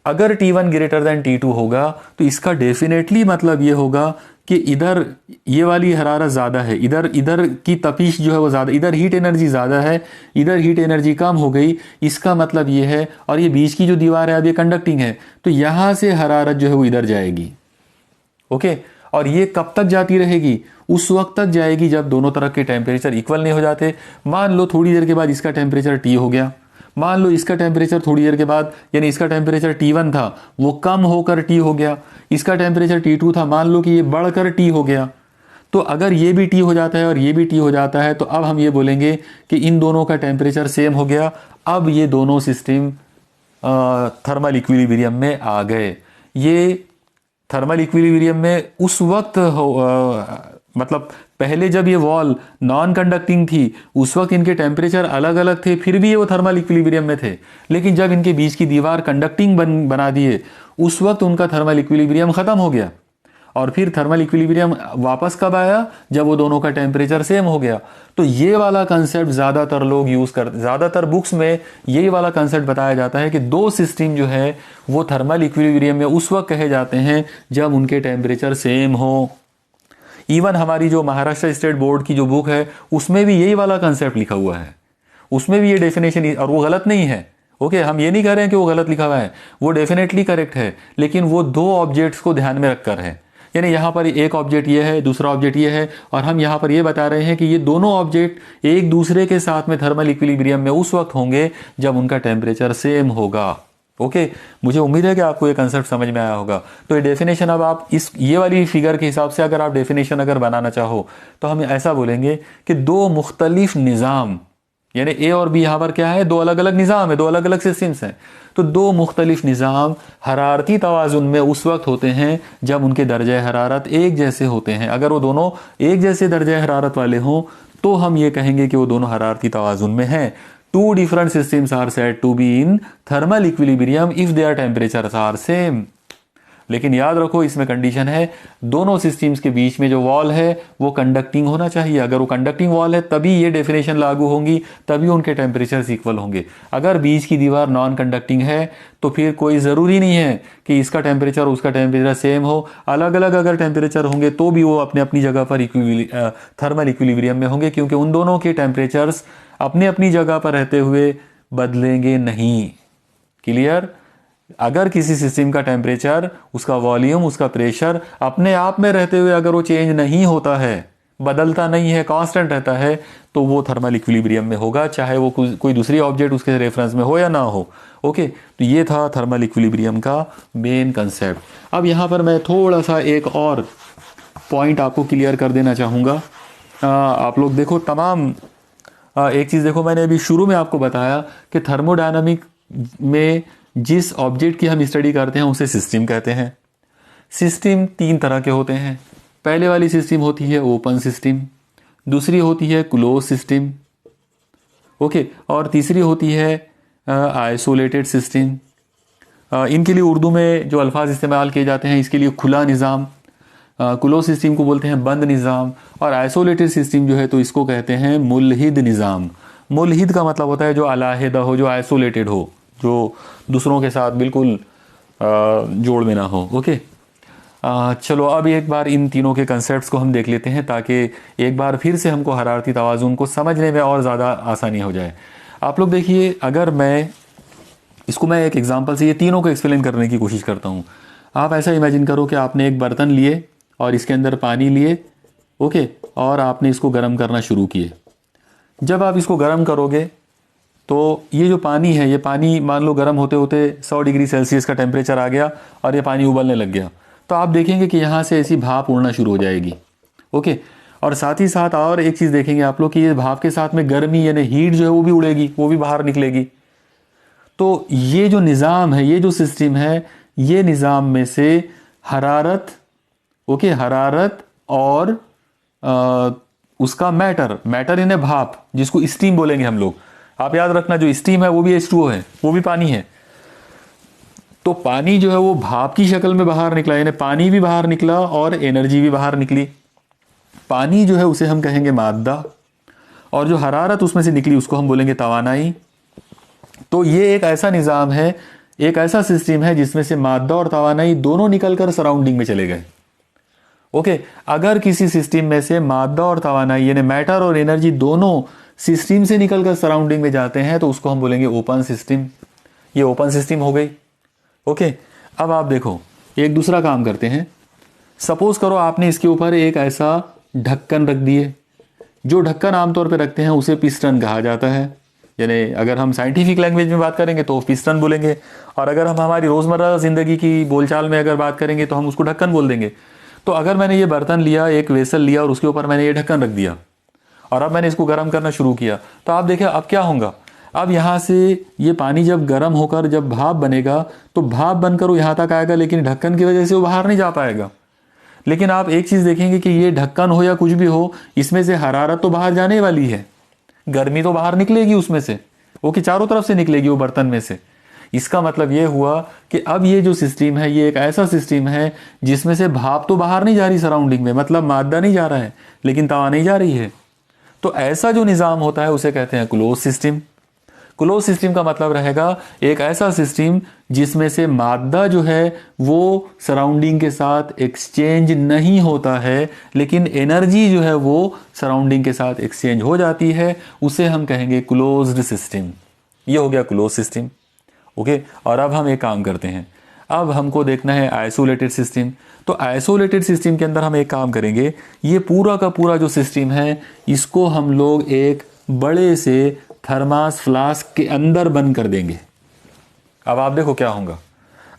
S1: अगर T1 ग्रेटर देन T2 होगा तो इसका डेफिनेटली मतलब ये होगा कि इधर ये वाली हरारत ज़्यादा है, इधर की तपिश जो है वो ज़्यादा, इधर हीट एनर्जी ज़्यादा है, इधर हीट एनर्जी कम हो गई। इसका मतलब ये है, और ये बीच की जो दीवार है अब ये कंडक्टिंग है, तो यहाँ से हरारत जो है वो इधर जाएगी। ओके, और ये कब तक जाती रहेगी? उस वक्त तक जाएगी जब दोनों तरफ के टेम्परेचर इक्वल नहीं हो जाते। मान लो थोड़ी देर के बाद इसका टेम्परेचर T हो गया, मान लो इसका टेम्परेचर थोड़ी देर के बाद, यानी इसका टेम्परेचर T1 था वो कम होकर T हो गया, इसका टेम्परेचर T2 था, मान लो कि ये बढ़कर T हो गया। तो अगर ये भी T हो जाता है और ये भी T हो जाता है, तो अब हम ये बोलेंगे कि इन दोनों का टेम्परेचर सेम हो गया। अब ये दोनों सिस्टम थर्मल इक्विलिब्रियम में आ गए। ये थर्मल इक्विलिब्रियम में उस वक्त मतलब पहले जब ये वॉल नॉन कंडक्टिंग थी उस वक्त इनके टेम्परेचर अलग अलग थे, फिर भी ये वो थर्मल इक्विलिब्रियम में थे। लेकिन जब इनके बीच की दीवार कंडक्टिंग बना दिए, उस वक्त उनका थर्मल इक्विलिब्रियम खत्म हो गया। और फिर थर्मल इक्विलिब्रियम वापस कब आया? जब वो दोनों का टेम्परेचर सेम हो गया। तो ये वाला कंसेप्ट ज़्यादातर लोग यूज़ करते, ज़्यादातर बुक्स में यही वाला कंसेप्ट बताया जाता है कि दो सिस्टम जो है वो थर्मल इक्विलिब्रियम में उस वक्त कहे जाते हैं जब उनके टेम्परेचर सेम हो। इवन हमारी जो महाराष्ट्र स्टेट बोर्ड की जो बुक है उसमें भी यही वाला कंसेप्ट लिखा हुआ है, उसमें भी ये डेफिनेशन, और वो गलत नहीं है। ओके, हम ये नहीं कह रहे हैं कि वो गलत लिखा हुआ है, वो डेफिनेटली करेक्ट है, लेकिन वो दो ऑब्जेक्ट्स को ध्यान में रखकर है। यानी यहाँ पर एक ऑब्जेक्ट ये है, दूसरा ऑब्जेक्ट ये है, और हम यहाँ पर ये बता रहे हैं कि ये दोनों ऑब्जेक्ट एक दूसरे के साथ में थर्मल इक्विलिब्रियम में उस वक्त होंगे जब उनका टेम्परेचर सेम होगा। ओके, मुझे उम्मीद है कि आपको ये कंसेप्ट समझ में आया होगा। तो ये डेफिनेशन अब आप ये वाली फिगर के हिसाब से अगर आप डेफिनेशन अगर बनाना चाहो तो हम ऐसा बोलेंगे कि दो मुख्तलिफ निज़ाम, यानी ए और बी यहाँ पर क्या है, दो अलग अलग निज़ाम है, दो अलग अलग सिस्टम्स हैं। तो दो मुख्तलिफ निज़ाम हरारती तवाज़ुन में उस वक्त होते हैं जब उनके दर्जे हरारत एक जैसे होते हैं। अगर वो दोनों एक जैसे दर्जे हरारत वाले हों तो हम ये कहेंगे कि वो दोनों हरारती तवाज़ुन में हैं। Two different systems are said to be in thermal equilibrium if their temperatures are same. लेकिन याद रखो इसमें कंडीशन है, दोनों सिस्टम्स के बीच में जो वॉल है वो कंडक्टिंग होना चाहिए। अगर वो कंडक्टिंग वॉल है तभी ये डेफिनेशन लागू होंगी, तभी उनके टेम्परेचर्स इक्वल होंगे। अगर बीच की दीवार नॉन कंडक्टिंग है तो फिर कोई ज़रूरी नहीं है कि इसका टेम्परेचर उसका टेम्परेचर सेम हो। अलग अलग अगर टेम्परेचर होंगे तो भी वो अपने अपनी जगह पर थर्मल इक्विलिब्रियम में होंगे, क्योंकि उन दोनों के टेम्परेचर्स अपने अपनी जगह पर रहते हुए बदलेंगे नहीं। क्लियर? अगर किसी सिस्टम का टेम्परेचर, उसका वॉल्यूम, उसका प्रेशर अपने आप में रहते हुए अगर वो चेंज नहीं होता है, बदलता नहीं है, कांस्टेंट रहता है, तो वो थर्मल इक्विलिब्रियम में होगा, चाहे वो कोई दूसरी ऑब्जेक्ट उसके रेफरेंस में हो या ना हो। ओके, तो ये था थर्मल इक्विलिब्रियम का मेन कंसेप्ट। अब यहाँ पर मैं थोड़ा सा एक और पॉइंट आपको क्लियर कर देना चाहूँगा। आप लोग देखो, तमाम एक चीज़ देखो, मैंने अभी शुरू में आपको बताया कि थर्मोडायनामिक में जिस ऑब्जेक्ट की हम स्टडी करते हैं उसे सिस्टम कहते हैं। सिस्टम तीन तरह के होते हैं। पहले वाली सिस्टम होती है ओपन सिस्टम, दूसरी होती है क्लोज सिस्टम, ओके, और तीसरी होती है आइसोलेटेड सिस्टम। इनके लिए उर्दू में जो अल्फाज इस्तेमाल किए जाते हैं, इसके लिए खुला निज़ाम, क्लोज सिस्टम को बोलते हैं बंद निज़ाम, और आइसोलेटेड सिस्टम जो है तो इसको कहते हैं मुलहिद निज़ाम। मुलहिद का मतलब होता है जो अलहदा हो, जो आइसोलेटेड हो, जो दूसरों के साथ बिल्कुल जोड़ में ना हो। ओके, चलो अब एक बार इन तीनों के कंसेप्ट्स को हम देख लेते हैं ताकि एक बार फिर से हमको हरारती तवाज़ुन को समझने में और ज़्यादा आसानी हो जाए। आप लोग देखिए, अगर मैं एक एग्जांपल से ये तीनों को एक्सप्लेन करने की कोशिश करता हूँ। आप ऐसा इमेजिन करो कि आपने एक बर्तन लिए और इसके अंदर पानी लिए, ओके, और आपने इसको गर्म करना शुरू किए। जब आप इसको गर्म करोगे तो ये जो पानी है, ये पानी मान लो गर्म होते होते 100 डिग्री सेल्सियस का टेम्परेचर आ गया और ये पानी उबलने लग गया, तो आप देखेंगे कि यहाँ से ऐसी भाप उड़ना शुरू हो जाएगी। ओके, और साथ ही साथ और एक चीज़ देखेंगे आप लोग कि ये भाप के साथ में गर्मी यानी हीट जो है वो भी उड़ेगी, वो भी बाहर निकलेगी। तो ये जो निज़ाम है, ये जो सिस्टम है, ये निज़ाम में से हरारत, ओके, हरारत और उसका मैटर यानी भाप, जिसको स्टीम बोलेंगे हम लोग। आप याद रखना, जो स्टीम है वो भी H2O है, वो भी पानी है। तो पानी जो है वो भाप की शक्ल में बाहर निकला, यानी पानी भी बाहर निकला और एनर्जी भी बाहर निकली। पानी जो है उसे हम कहेंगे मादा, और जो हरारत उसमें से निकली उसको हम बोलेंगे तवानाई। तो ये एक ऐसा निज़ाम है, एक ऐसा सिस्टम है जिसमें से मादा और तवानाई दोनों निकलकर सराउंडिंग में चले गए। ओके, अगर किसी सिस्टम में से मादा और तवानाई यानी मैटर और एनर्जी दोनों सिस्टम से निकलकर सराउंडिंग में जाते हैं तो उसको हम बोलेंगे ओपन सिस्टम। ये ओपन सिस्टम हो गई। ओके, अब आप देखो, एक दूसरा काम करते हैं। सपोज करो आपने इसके ऊपर एक ऐसा ढक्कन रख दिए। जो ढक्कन आमतौर पे रखते हैं उसे पिस्टन कहा जाता है, यानी अगर हम साइंटिफिक लैंग्वेज में बात करेंगे तो पिस्टन बोलेंगे, और अगर हम हमारी रोज़मर्रा ज़िंदगी की बोलचाल में अगर बात करेंगे तो हम उसको ढक्कन बोल देंगे। तो अगर मैंने ये बर्तन लिया, एक वेसल लिया, और उसके ऊपर मैंने ये ढक्कन रख दिया और अब मैंने इसको गर्म करना शुरू किया, तो आप देखिए अब क्या होगा। अब यहाँ से ये पानी जब गर्म होकर जब भाप बनेगा तो भाप बनकर वो यहाँ तक आएगा, लेकिन ढक्कन की वजह से वो बाहर नहीं जा पाएगा। लेकिन आप एक चीज़ देखेंगे कि ये ढक्कन हो या कुछ भी हो, इसमें से हरारत तो बाहर जाने वाली है, गर्मी तो बाहर निकलेगी उसमें से, वो कि चारों तरफ से निकलेगी वो बर्तन में से। इसका मतलब ये हुआ कि अब ये जो सिस्टम है ये एक ऐसा सिस्टम है जिसमें से भाप तो बाहर नहीं जा रही सराउंडिंग में, मतलब मादा नहीं जा रहा है लेकिन तवा नहीं जा रही है। तो ऐसा जो निज़ाम होता है उसे कहते हैं क्लोज सिस्टम। क्लोज सिस्टम का मतलब रहेगा एक ऐसा सिस्टम जिसमें से मादा जो है वो सराउंडिंग के साथ एक्सचेंज नहीं होता है, लेकिन एनर्जी जो है वो सराउंडिंग के साथ एक्सचेंज हो जाती है, उसे हम कहेंगे क्लोज्ड सिस्टम। ये हो गया क्लोज सिस्टम। ओके, और अब हम एक काम करते हैं। अब हमको देखना है आइसोलेटेड सिस्टम। तो आइसोलेटेड सिस्टम के अंदर हम एक काम करेंगे, ये पूरा का पूरा जो सिस्टम है इसको हम लोग एक बड़े से थर्मास फ्लास्क के अंदर बंद कर देंगे। अब आप देखो क्या होगा,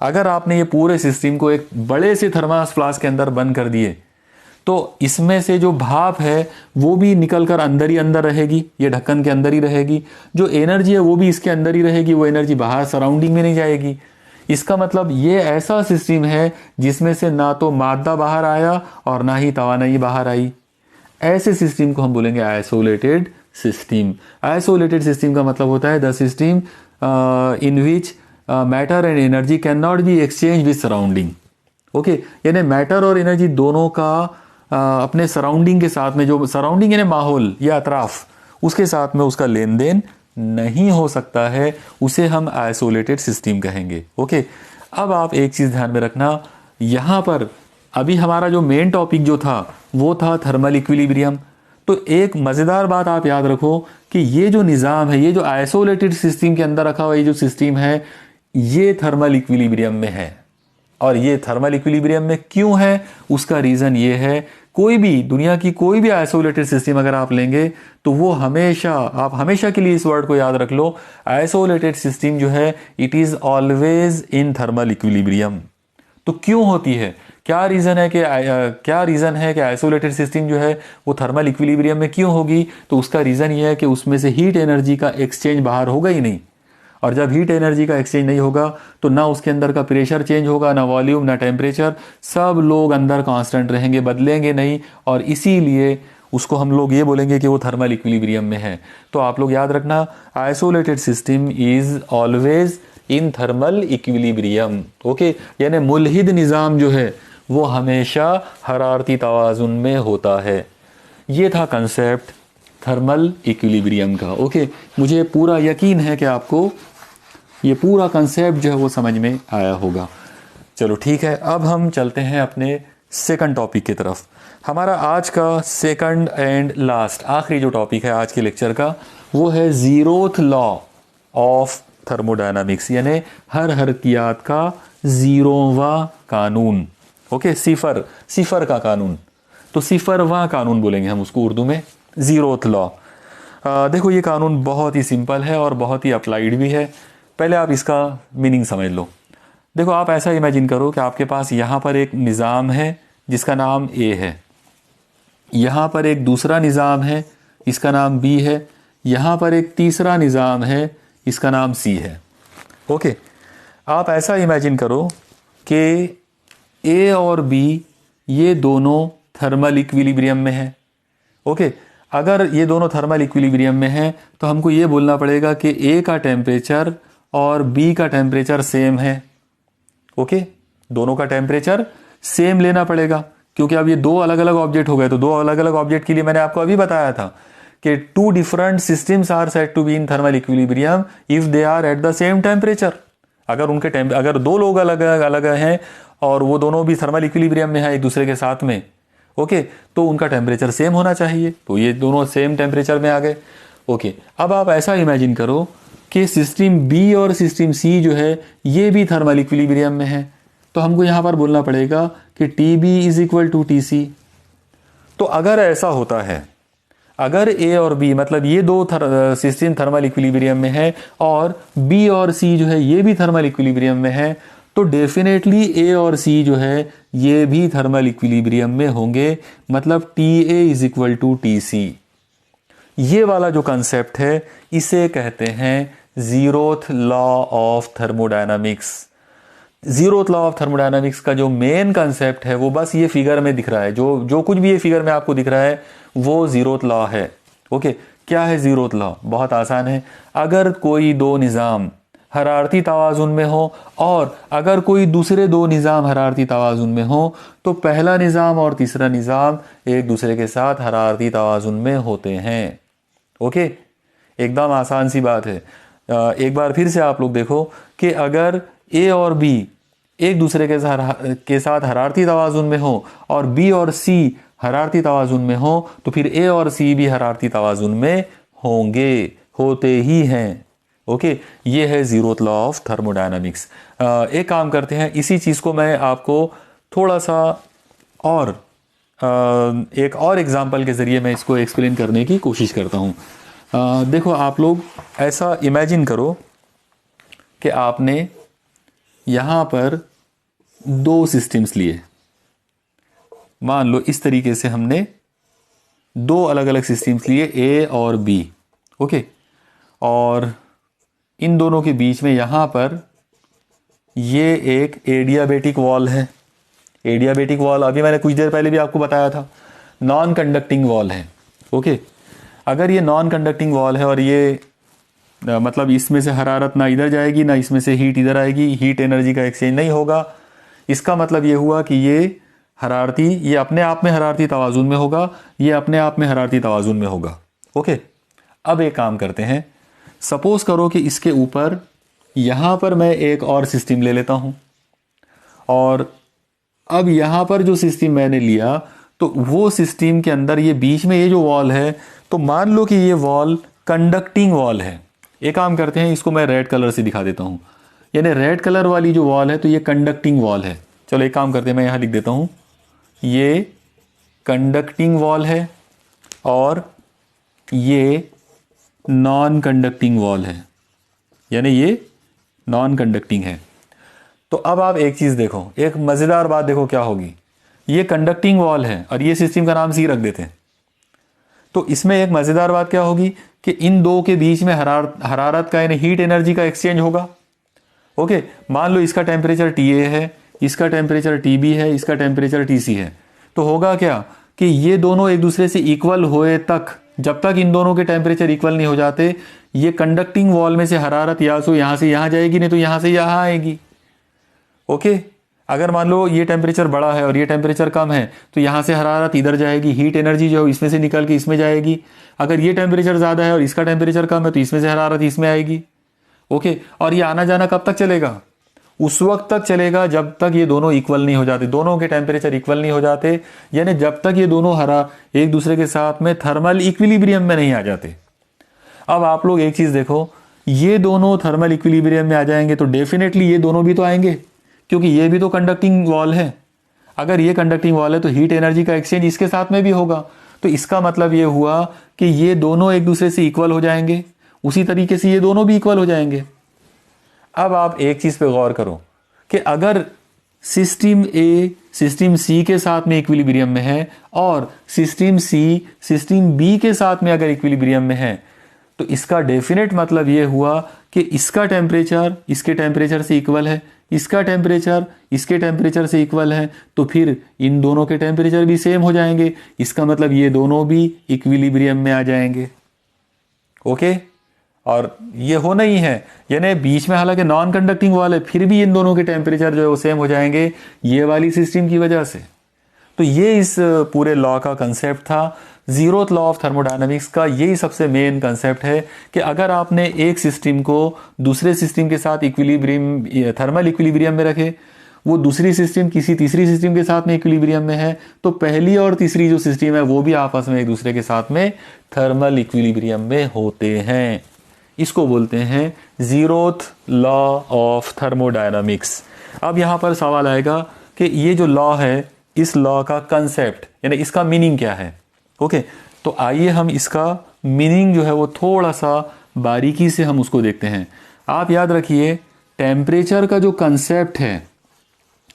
S1: अगर आपने ये पूरे सिस्टम को एक बड़े से थर्मास फ्लास्क के अंदर बंद कर दिए तो इसमें से जो भाप है वो भी निकल कर अंदर ही अंदर रहेगी, ये ढक्कन के अंदर ही रहेगी। जो एनर्जी है वो भी इसके अंदर ही रहेगी, वो एनर्जी बाहर सराउंडिंग में नहीं जाएगी। इसका मतलब ये ऐसा सिस्टम है जिसमें से ना तो मादा बाहर आया और ना ही तवानाई बाहर आई। ऐसे सिस्टम को हम बोलेंगे आइसोलेटेड सिस्टम। आइसोलेटेड सिस्टम का मतलब होता है the system in which matter and energy can not be exchange with surrounding. Okay, यानी मैटर और एनर्जी दोनों का अपने सराउंडिंग के साथ में, जो सराउंडिंग यानी माहौल या अतराफ, उसके साथ में उसका लेन देन नहीं हो सकता है, उसे हम आइसोलेटेड सिस्टम कहेंगे। ओके, अब आप एक चीज़ ध्यान में रखना, यहाँ पर अभी हमारा जो मेन टॉपिक जो था वो था थर्मल इक्विलिब्रियम। तो एक मज़ेदार बात आप याद रखो कि ये जो निज़ाम है, ये जो आइसोलेटेड सिस्टम के अंदर रखा हुआ ये जो सिस्टम है, ये थर्मल इक्विलिब्रियम में है। और ये थर्मल इक्विलिब्रियम में क्यों है, उसका रीज़न ये है, कोई भी दुनिया की कोई भी आइसोलेटेड सिस्टम अगर आप लेंगे तो वो हमेशा, आप हमेशा के लिए इस वर्ड को याद रख लो, आइसोलेटेड सिस्टम जो है it is always in thermal equilibrium. तो क्यों होती है, क्या रीज़न है कि आइसोलेटेड सिस्टम जो है वो थर्मल इक्विलिब्रियम में क्यों होगी? तो उसका रीज़न ये है कि उसमें से हीट एनर्जी का एक्सचेंज बाहर होगा ही नहीं। और जब हीट एनर्जी का एक्सचेंज नहीं होगा तो ना उसके अंदर का प्रेशर चेंज होगा, ना वॉल्यूम, ना टेम्परेचर, सब लोग अंदर कांस्टेंट रहेंगे, बदलेंगे नहीं। और इसीलिए उसको हम लोग ये बोलेंगे कि वो थर्मल इक्विलिब्रियम में है। तो आप लोग याद रखना, isolated system is always in thermal equilibrium. Okay, यानी मुल्हिद निज़ाम जो है वो हमेशा हरारती तवाज़ुन में होता है। ये था कंसेप्ट थर्मल इक्विलिब्रियम का। ओके, मुझे पूरा यकीन है कि आपको ये पूरा कंसेप्ट जो है वो समझ में आया होगा। चलो ठीक है, अब हम चलते हैं अपने सेकंड टॉपिक की तरफ। हमारा आज का सेकंड एंड लास्ट आखिरी जो टॉपिक है आज के लेक्चर का वो है ज़ीरोथ लॉ ऑफ थर्मोडायनामिक्स, यानी हर हरकियात का ज़ीरोवां कानून। ओके, सिफर का कानून। तो सिफरवां कानून बोलेंगे हम उसको उर्दू में, ज़ीरोथ लॉ। देखो ये कानून बहुत ही सिंपल है और बहुत ही अप्लाइड भी है। पहले आप इसका मीनिंग समझ लो। देखो आप ऐसा इमेजिन करो कि आपके पास यहाँ पर एक निज़ाम है जिसका नाम ए है, यहाँ पर एक दूसरा निज़ाम है इसका नाम बी है, यहाँ पर एक तीसरा निज़ाम है इसका नाम सी है। ओके, आप ऐसा इमेजिन करो कि ए और बी ये दोनों थर्मल इक्विलिब्रियम में है। ओके, अगर ये दोनों थर्मल इक्विलिब्रियम में है तो हमको ये बोलना पड़ेगा कि ए का टेम्परेचर और बी का टेम्परेचर सेम है। ओके, दोनों का टेम्परेचर सेम लेना पड़ेगा, क्योंकि अब ये दो अलग अलग ऑब्जेक्ट हो गए। तो दो अलग अलग ऑब्जेक्ट के लिए मैंने आपको अभी बताया था कि two different systems are said to be in thermal equilibrium if they are at the same temperature. अगर दो लोग अलग अलग हैं और वो दोनों भी थर्मल इक्विलिब्रियम में है एक दूसरे के साथ में, ओके, तो उनका टेम्परेचर सेम होना चाहिए। तो ये दोनों सेम टेम्परेचर में आ गए। ओके, अब आप ऐसा इमेजिन करो कि सिस्टम बी और सिस्टम सी जो है ये भी थर्मल इक्विलिब्रियम में है। तो हमको यहाँ पर बोलना पड़ेगा कि T B is equal to T C. तो अगर ऐसा होता है, अगर ए और बी मतलब ये दो सिस्टम थर्मल इक्विलिब्रियम में है और बी और सी जो है ये भी थर्मल इक्विलिब्रियम में है, तो डेफिनेटली ए और सी जो है ये भी थर्मल इक्विलिब्रियम में होंगे। मतलब T A is equal to T C. ये वाला जो कंसेप्ट है इसे कहते हैं zeroth law of thermodynamics. Zeroth law of thermodynamics का जो मेन कंसेप्ट है वो बस ये फिगर में दिख रहा है। जो कुछ भी ये फिगर में आपको दिख रहा है वो ज़ीरोथ लॉ है। ओके, क्या है ज़ीरोथ लॉ? बहुत आसान है। अगर कोई दो निज़ाम हरारती तवाज़ुन में हो और अगर कोई दूसरे दो निज़ाम हरारती तवाज़ुन में हो तो पहला निज़ाम और तीसरा निज़ाम एक दूसरे के साथ हरारती तवाज़ुन में होते हैं। ओके, एकदम आसान सी बात है। एक बार फिर से आप लोग देखो कि अगर ए और बी एक दूसरे के साथ हरारती तवाज़ुन में हो और बी और सी हरारती तवाज़ुन में हो तो फिर ए और सी भी हरारती तवाज़ुन में होंगे, होते ही हैं। ओके, ये है जीरोथ लॉ ऑफ थर्मोडायनामिक्स। एक काम करते हैं, इसी चीज़ को मैं आपको थोड़ा सा और एक और एग्जांपल के ज़रिए मैं इसको एक्सप्लेन करने की कोशिश करता हूँ। देखो, आप लोग ऐसा इमेजिन करो कि आपने यहाँ पर दो सिस्टम्स लिए। मान लो इस तरीके से हमने दो अलग अलग सिस्टम्स लिए, ए और बी। ओके, और इन दोनों के बीच में यहाँ पर ये एक एडियाबेटिक वॉल है। एडियाबेटिक वॉल अभी मैंने कुछ देर पहले भी आपको बताया था, नॉन कंडक्टिंग वॉल है। ओके, अगर ये नॉन कंडक्टिंग वॉल है और ये मतलब इसमें से हरारत ना इधर जाएगी ना इसमें से हीट इधर आएगी, हीट एनर्जी का एक्सचेंज नहीं होगा, इसका मतलब ये हुआ कि ये अपने आप में हरारती तवाज़ुन में होगा, ये अपने आप में हरारती तवाज़ुन में होगा। ओके, अब एक काम करते हैं, सपोज करो कि इसके ऊपर यहाँ पर मैं एक और सिस्टम ले लेता हूँ, और अब यहाँ पर जो सिस्टम मैंने लिया तो वो सिस्टम के अंदर ये बीच में ये जो वॉल है, तो मान लो कि ये वॉल कंडक्टिंग वॉल है। एक काम करते हैं, इसको मैं रेड कलर से दिखा देता हूँ, यानी रेड कलर वाली जो वॉल है तो ये कंडक्टिंग वॉल है। चलो एक काम करते हैं, मैं यहाँ लिख देता हूँ, ये कंडक्टिंग वॉल है और ये नॉन कंडक्टिंग वॉल है, यानी ये नॉन कंडक्टिंग है। तो अब आप एक चीज़ देखो, एक मज़ेदार बात देखो क्या होगी। ये कंडक्टिंग वॉल है और ये सिस्टम का नाम सी रख देते हैं। तो इसमें एक मज़ेदार बात क्या होगी कि इन दो के बीच में हरारत का यानी हीट एनर्जी का एक्सचेंज होगा। ओके, मान लो इसका टेम्परेचर TA है, इसका टेम्परेचर TB है, इसका टेम्परेचर TC है। तो होगा क्या कि ये दोनों एक दूसरे से इक्वल होए तक, जब तक इन दोनों के टेम्परेचर इक्वल नहीं हो जाते, ये कंडक्टिंग वॉल में से हरारत या तो यहाँ से यहाँ जाएगी, नहीं तो यहाँ से यहाँ आएगी। ओके, अगर मान लो ये टेम्परेचर बड़ा है और ये टेम्परेचर कम है तो यहाँ से हरारत इधर जाएगी, हीट एनर्जी जो है इसमें से निकल के इसमें जाएगी। अगर ये टेम्परेचर ज़्यादा है और इसका टेम्परेचर कम है तो इसमें से हरारत इसमें आएगी। ओके, और ये आना जाना कब तक चलेगा? उस वक्त तक चलेगा जब तक ये दोनों इक्वल नहीं हो जाते, दोनों के टेम्परेचर इक्वल नहीं हो जाते, यानी जब तक ये दोनों एक दूसरे के साथ में थर्मल इक्विलिब्रियम में नहीं आ जाते। अब आप लोग एक चीज़ देखो, ये दोनों थर्मल इक्विलिब्रियम में आ जाएंगे तो डेफिनेटली ये दोनों भी तो आएंगे, क्योंकि ये भी तो कंडक्टिंग वॉल है। अगर ये कंडक्टिंग वॉल है तो हीट एनर्जी का एक्सचेंज इसके साथ में भी होगा। तो इसका मतलब ये हुआ कि ये दोनों एक दूसरे से इक्वल हो जाएंगे, उसी तरीके से ये दोनों भी इक्वल हो जाएंगे। अब आप एक चीज़ पे गौर करो कि अगर सिस्टम A सिस्टम C के साथ में इक्विलिब्रियम में है और सिस्टम C सिस्टम B के साथ में अगर इक्विलिब्रियम में है, तो इसका डेफिनेट मतलब ये हुआ कि इसका टेम्परेचर इसके टेम्परेचर से इक्वल है, इसका टेम्परेचर इसके टेम्परेचर से इक्वल है, तो फिर इन दोनों के टेम्परेचर भी सेम हो जाएंगे। इसका मतलब ये दोनों भी इक्विलिब्रियम में आ जाएंगे। ओके, और ये होना ही है, यानी बीच में हालांकि नॉन कंडक्टिंग वॉल है, फिर भी इन दोनों के टेम्परेचर जो है वो सेम हो जाएंगे ये वाली सिस्टम की वजह से। तो ये इस पूरे लॉ का कंसेप्ट था, जीरोथ लॉ ऑफ थर्मोडायनामिक्स का यही सबसे मेन कंसेप्ट है कि अगर आपने एक सिस्टम को दूसरे सिस्टम के साथ इक्विलिब्रियम थर्मल इक्विलिब्रियम में रखे, वो दूसरी सिस्टम किसी तीसरी सिस्टम के साथ में इक्विलिब्रियम में है, तो पहली और तीसरी जो सिस्टम है वो भी आपस में एक दूसरे के साथ में थर्मल इक्विलिब्रियम में होते हैं। इसको बोलते हैं जीरोथ लॉ ऑफ थर्मोडायनामिक्स। अब यहाँ पर सवाल आएगा कि ये जो लॉ है, इस लॉ का कंसेप्ट यानी इसका मीनिंग क्या है। ओके, तो आइए हम इसका मीनिंग जो है वो थोड़ा सा बारीकी से हम उसको देखते हैं। आप याद रखिए, टेम्परेचर का जो कंसेप्ट है,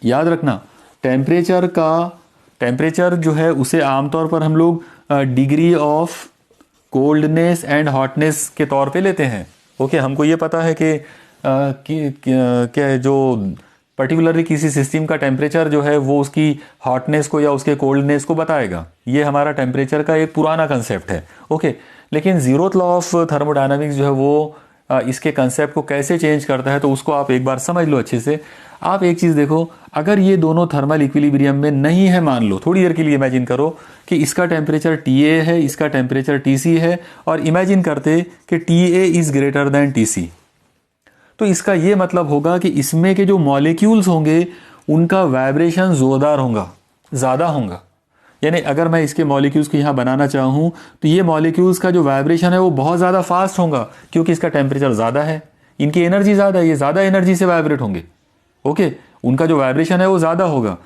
S1: याद रखना, टेम्परेचर जो है उसे आमतौर पर हम लोग degree of coldness and hotness के तौर पे लेते हैं। ओके, हमको ये पता है कि जो पर्टिकुलरली किसी सिस्टम का टेम्परेचर जो है वो उसकी हॉटनेस को या उसके कोल्डनेस को बताएगा। ये हमारा टेम्परेचर का एक पुराना कंसेप्ट है। ओके, लेकिन जीरोथ लॉ ऑफ थर्मोडायनामिक्स जो है वो इसके कंसेप्ट को कैसे चेंज करता है, तो उसको आप एक बार समझ लो अच्छे से। आप एक चीज़ देखो, अगर ये दोनों थर्मल इक्विलिब्रियम में नहीं है, मान लो थोड़ी देर के लिए इमेजिन करो कि इसका टेम्परेचर TA है, इसका टेम्परेचर TC है, और इमेजिन करते कि TA is greater than TC, तो इसका ये मतलब होगा कि इसमें के जो मॉलिक्यूल्स होंगे उनका वाइब्रेशन ज़ोरदार होगा, ज़्यादा होगा। यानी अगर मैं इसके मॉलिक्यूल्स को यहाँ बनाना चाहूँ तो ये मॉलिक्यूल्स का जो वाइब्रेशन है वो बहुत ज़्यादा फास्ट होगा, क्योंकि इसका टेम्परेचर ज़्यादा है, इनकी एनर्जी ज़्यादा है, ये ज़्यादा एनर्जी से वाइब्रेट होंगे। ओके, उनका जो वाइब्रेशन है वो ज़्यादा होगा।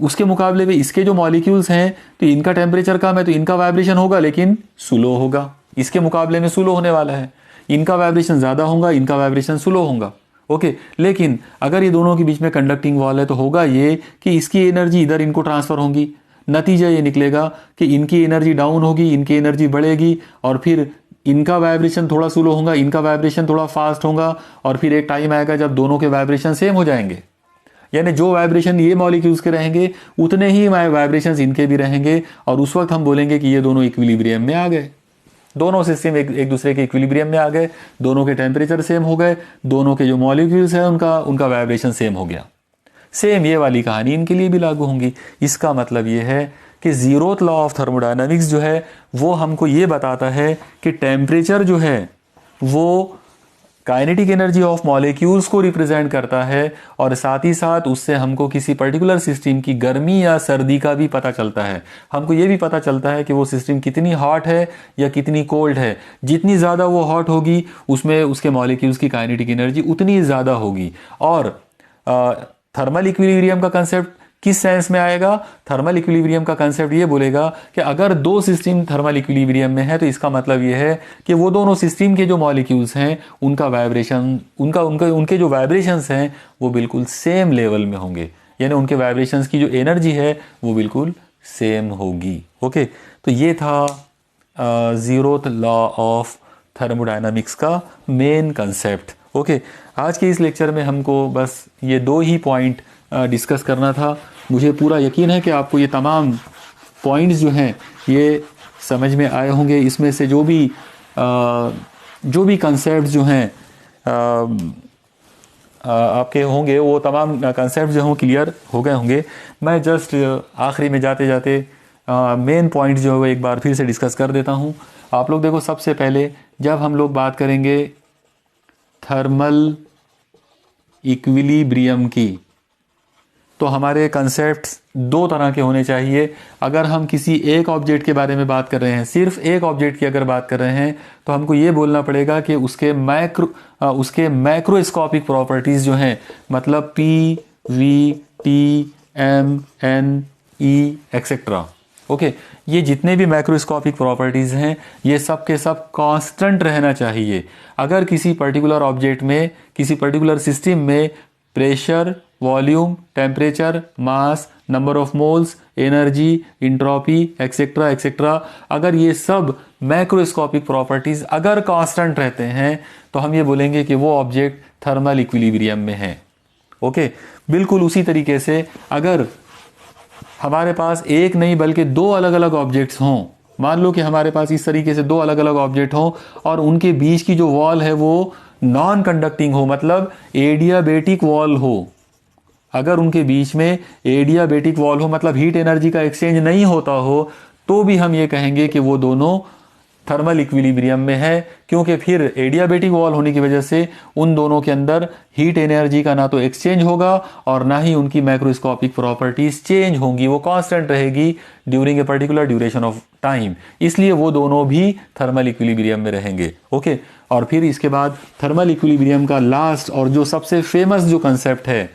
S1: उसके मुकाबले में इसके जो मॉलिक्यूल्स हैं तो इनका टेम्परेचर कम है, तो इनका वाइब्रेशन होगा लेकिन स्लो होगा, इसके मुकाबले में स्लो होने वाला है। इनका वाइब्रेशन ज़्यादा होगा, इनका वाइब्रेशन स्लो होगा। ओके, लेकिन अगर ये दोनों के बीच में कंडक्टिंग वॉल है तो होगा ये कि इसकी एनर्जी इधर इनको ट्रांसफ़र होगी। नतीजा ये निकलेगा कि इनकी एनर्जी डाउन होगी, इनकी एनर्जी बढ़ेगी, और फिर इनका वाइब्रेशन थोड़ा स्लो होगा, इनका वाइब्रेशन थोड़ा फास्ट होगा, और फिर एक टाइम आएगा जब दोनों के वाइब्रेशन सेम हो जाएंगे। यानी जो वाइब्रेशन ये मॉलिक्यूल्स के रहेंगे उतने ही वाइब्रेशंस इनके भी रहेंगे, और उस वक्त हम बोलेंगे कि ये दोनों इक्विलिब्रियम में आ गए, दोनों सिस्टम एक दूसरे के इक्विलिब्रियम में आ गए, दोनों के टेम्परेचर सेम हो गए, दोनों के जो मॉलिक्यूल्स हैं उनका वाइब्रेशन सेम हो गया। सेम ये वाली कहानी इनके लिए भी लागू होंगी। इसका मतलब ये है कि ज़ीरोथ लॉ ऑफ थर्मोडायनामिक्स जो है वो हमको ये बताता है कि टेम्परेचर जो है वो काइनेटिक एनर्जी ऑफ मॉलिक्यूल्स को रिप्रेजेंट करता है, और साथ ही साथ उससे हमको किसी पर्टिकुलर सिस्टम की गर्मी या सर्दी का भी पता चलता है। हमको ये भी पता चलता है कि वो सिस्टम कितनी हॉट है या कितनी कोल्ड है। जितनी ज़्यादा वो हॉट होगी उसमें उसके मॉलिक्यूल्स की काइनेटिक एनर्जी उतनी ज़्यादा होगी। और थर्मल इक्विलिब्रियम का कंसेप्ट किस सेंस में आएगा? थर्मल इक्विलिब्रियम का कंसेप्ट ये बोलेगा कि अगर दो सिस्टम थर्मल इक्विलिब्रियम में है तो इसका मतलब ये है कि वो दोनों सिस्टम के जो मॉलिक्यूल्स हैं उनका वाइब्रेशन उनके जो वाइब्रेशंस हैं वो बिल्कुल सेम लेवल में होंगे, यानी उनके वाइब्रेशंस की जो एनर्जी है वो बिल्कुल सेम होगी। ओके, तो ये था ज़ीरोथ लॉ ऑफ थर्मोडायनामिक्स का मेन कंसेप्ट। ओके, आज के इस लेक्चर में हमको बस ये दो ही पॉइंट डिस्कस करना था। मुझे पूरा यकीन है कि आपको ये तमाम पॉइंट्स जो हैं ये समझ में आए होंगे। इसमें से जो भी कंसेप्ट जो हैं आपके होंगे वो तमाम कंसेप्ट जो हों क्लियर हो गए होंगे। मैं जस्ट आखिरी में जाते जाते मेन पॉइंट जो है एक बार फिर से डिस्कस कर देता हूँ। आप लोग देखो, सबसे पहले जब हम लोग बात करेंगे थर्मल इक्विलिब्रियम की तो हमारे कंसेप्ट्स दो तरह के होने चाहिए। अगर हम किसी एक ऑब्जेक्ट के बारे में बात कर रहे हैं, सिर्फ एक ऑब्जेक्ट की अगर बात कर रहे हैं, तो हमको ये बोलना पड़ेगा कि उसके मैक्रोस्कोपिक प्रॉपर्टीज़ जो हैं, मतलब P, V, T, M, N, E etcetera. Okay, ये जितने भी मैक्रोस्कोपिक प्रॉपर्टीज़ हैं ये सब के सब कांस्टेंट रहना चाहिए। अगर किसी पर्टिकुलर ऑब्जेक्ट में, किसी पर्टिकुलर सिस्टम में pressure, volume, temperature, mass, number of moles, energy, entropy etcetera etcetera, अगर ये सब मैक्रोस्कोपिक प्रॉपर्टीज़ अगर कांस्टेंट रहते हैं तो हम ये बोलेंगे कि वो ऑब्जेक्ट थर्मल इक्विलिब्रियम में है। ओके, बिल्कुल उसी तरीके से अगर हमारे पास एक नहीं बल्कि दो अलग अलग ऑब्जेक्ट्स हों, मान लो कि हमारे पास इस तरीके से दो अलग अलग ऑब्जेक्ट हों और उनके बीच की जो वॉल है वो नॉन कंडक्टिंग हो, मतलब एडियाबेटिक वॉल हो। अगर उनके बीच में एडियाबेटिक वॉल हो, मतलब हीट एनर्जी का एक्सचेंज नहीं होता हो, तो भी हम ये कहेंगे कि वो दोनों थर्मल इक्विलिब्रियम में है, क्योंकि फिर एडियाबेटिक वॉल होने की वजह से उन दोनों के अंदर हीट एनर्जी का ना तो एक्सचेंज होगा और ना ही उनकी मैक्रोस्कोपिक प्रॉपर्टीज चेंज होंगी, वो कांस्टेंट रहेगी during a particular duration of time. इसलिए वो दोनों भी थर्मल इक्विलिब्रियम में रहेंगे। ओके, और फिर इसके बाद थर्मल इक्विलिब्रियम का लास्ट और जो सबसे फेमस जो कंसेप्ट है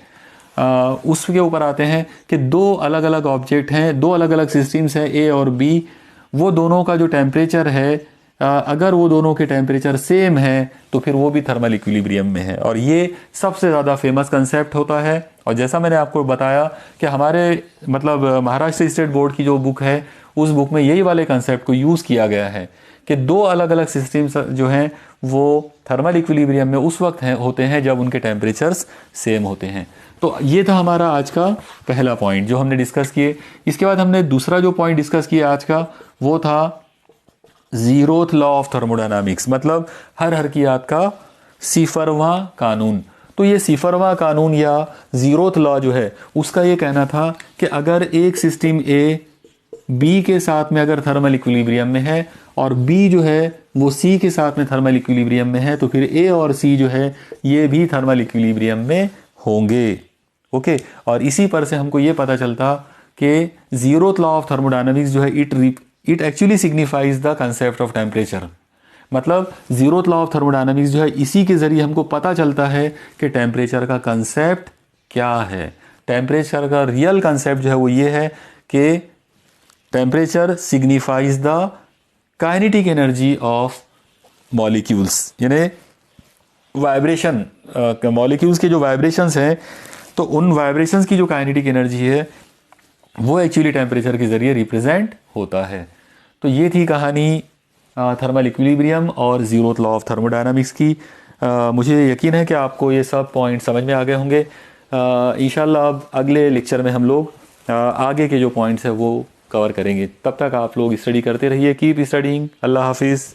S1: उसके ऊपर आते हैं कि दो अलग अलग ऑब्जेक्ट हैं, दो अलग अलग सिस्टम्स हैं ए और बी, वो दोनों का जो टेम्परेचर है अगर वो दोनों के टेम्परेचर सेम है तो फिर वो भी थर्मल इक्विलिब्रियम में है। और ये सबसे ज़्यादा फेमस कंसेप्ट होता है। और जैसा मैंने आपको बताया कि हमारे मतलब महाराष्ट्र स्टेट बोर्ड की जो बुक है उस बुक में यही वाले कंसेप्ट को यूज़ किया गया है कि दो अलग अलग सिस्टम्स जो हैं वो थर्मल इक्विलिब्रियम में उस वक्त होते हैं जब उनके टेम्परेचर्स सेम होते हैं। तो ये था हमारा आज का पहला पॉइंट जो हमने डिस्कस किए। इसके बाद हमने दूसरा जो पॉइंट डिस्कस किया आज का वो था ज़ीरोथ लॉ ऑफ थर्मोडायनामिक्स, मतलब हर हरकियात का सिफरवां कानून। तो ये सिफरवां कानून या ज़ीरोथ लॉ जो है उसका ये कहना था कि अगर एक सिस्टम ए बी के साथ में अगर थर्मल इक्विलिब्रियम में है और बी जो है वो सी के साथ में थर्मल इक्विलिब्रियम में है तो फिर ए और सी जो है ये भी थर्मल इक्विलिब्रियम में होंगे। ओके, और इसी पर से हमको ये पता चलता कि जीरोथ लॉ ऑफ थर्मोडायनामिक्स जो है it actually signifies the concept of temperature. मतलब जीरोथ लॉ ऑफ थर्मोडायनामिक्स जो है इसी के ज़रिए हमको पता चलता है कि टेम्परेचर का कंसेप्ट क्या है। टेम्परेचर का रियल कंसेप्ट जो है वो ये है कि temperature signifies the kinetic energy of molecules, यानी वाइब्रेशन, मॉलिक्यूल्स के जो वाइब्रेशंस हैं तो उन वाइब्रेशंस की जो काइनेटिक एनर्जी है वो एक्चुअली टेम्परेचर के ज़रिए रिप्रेजेंट होता है। तो ये थी कहानी थर्मल इक्विलिब्रियम और जीरोथ लॉ ऑफ थर्मोडायनामिक्स की। मुझे यकीन है कि आपको ये सब पॉइंट समझ में आ गए होंगे। इंशाल्लाह अब अगले लेक्चर में हम लोग आगे के जो पॉइंट्स हैं वो कवर करेंगे। तब तक आप लोग स्टडी करते रहिए। Keep studying. अल्लाह हाफिज़।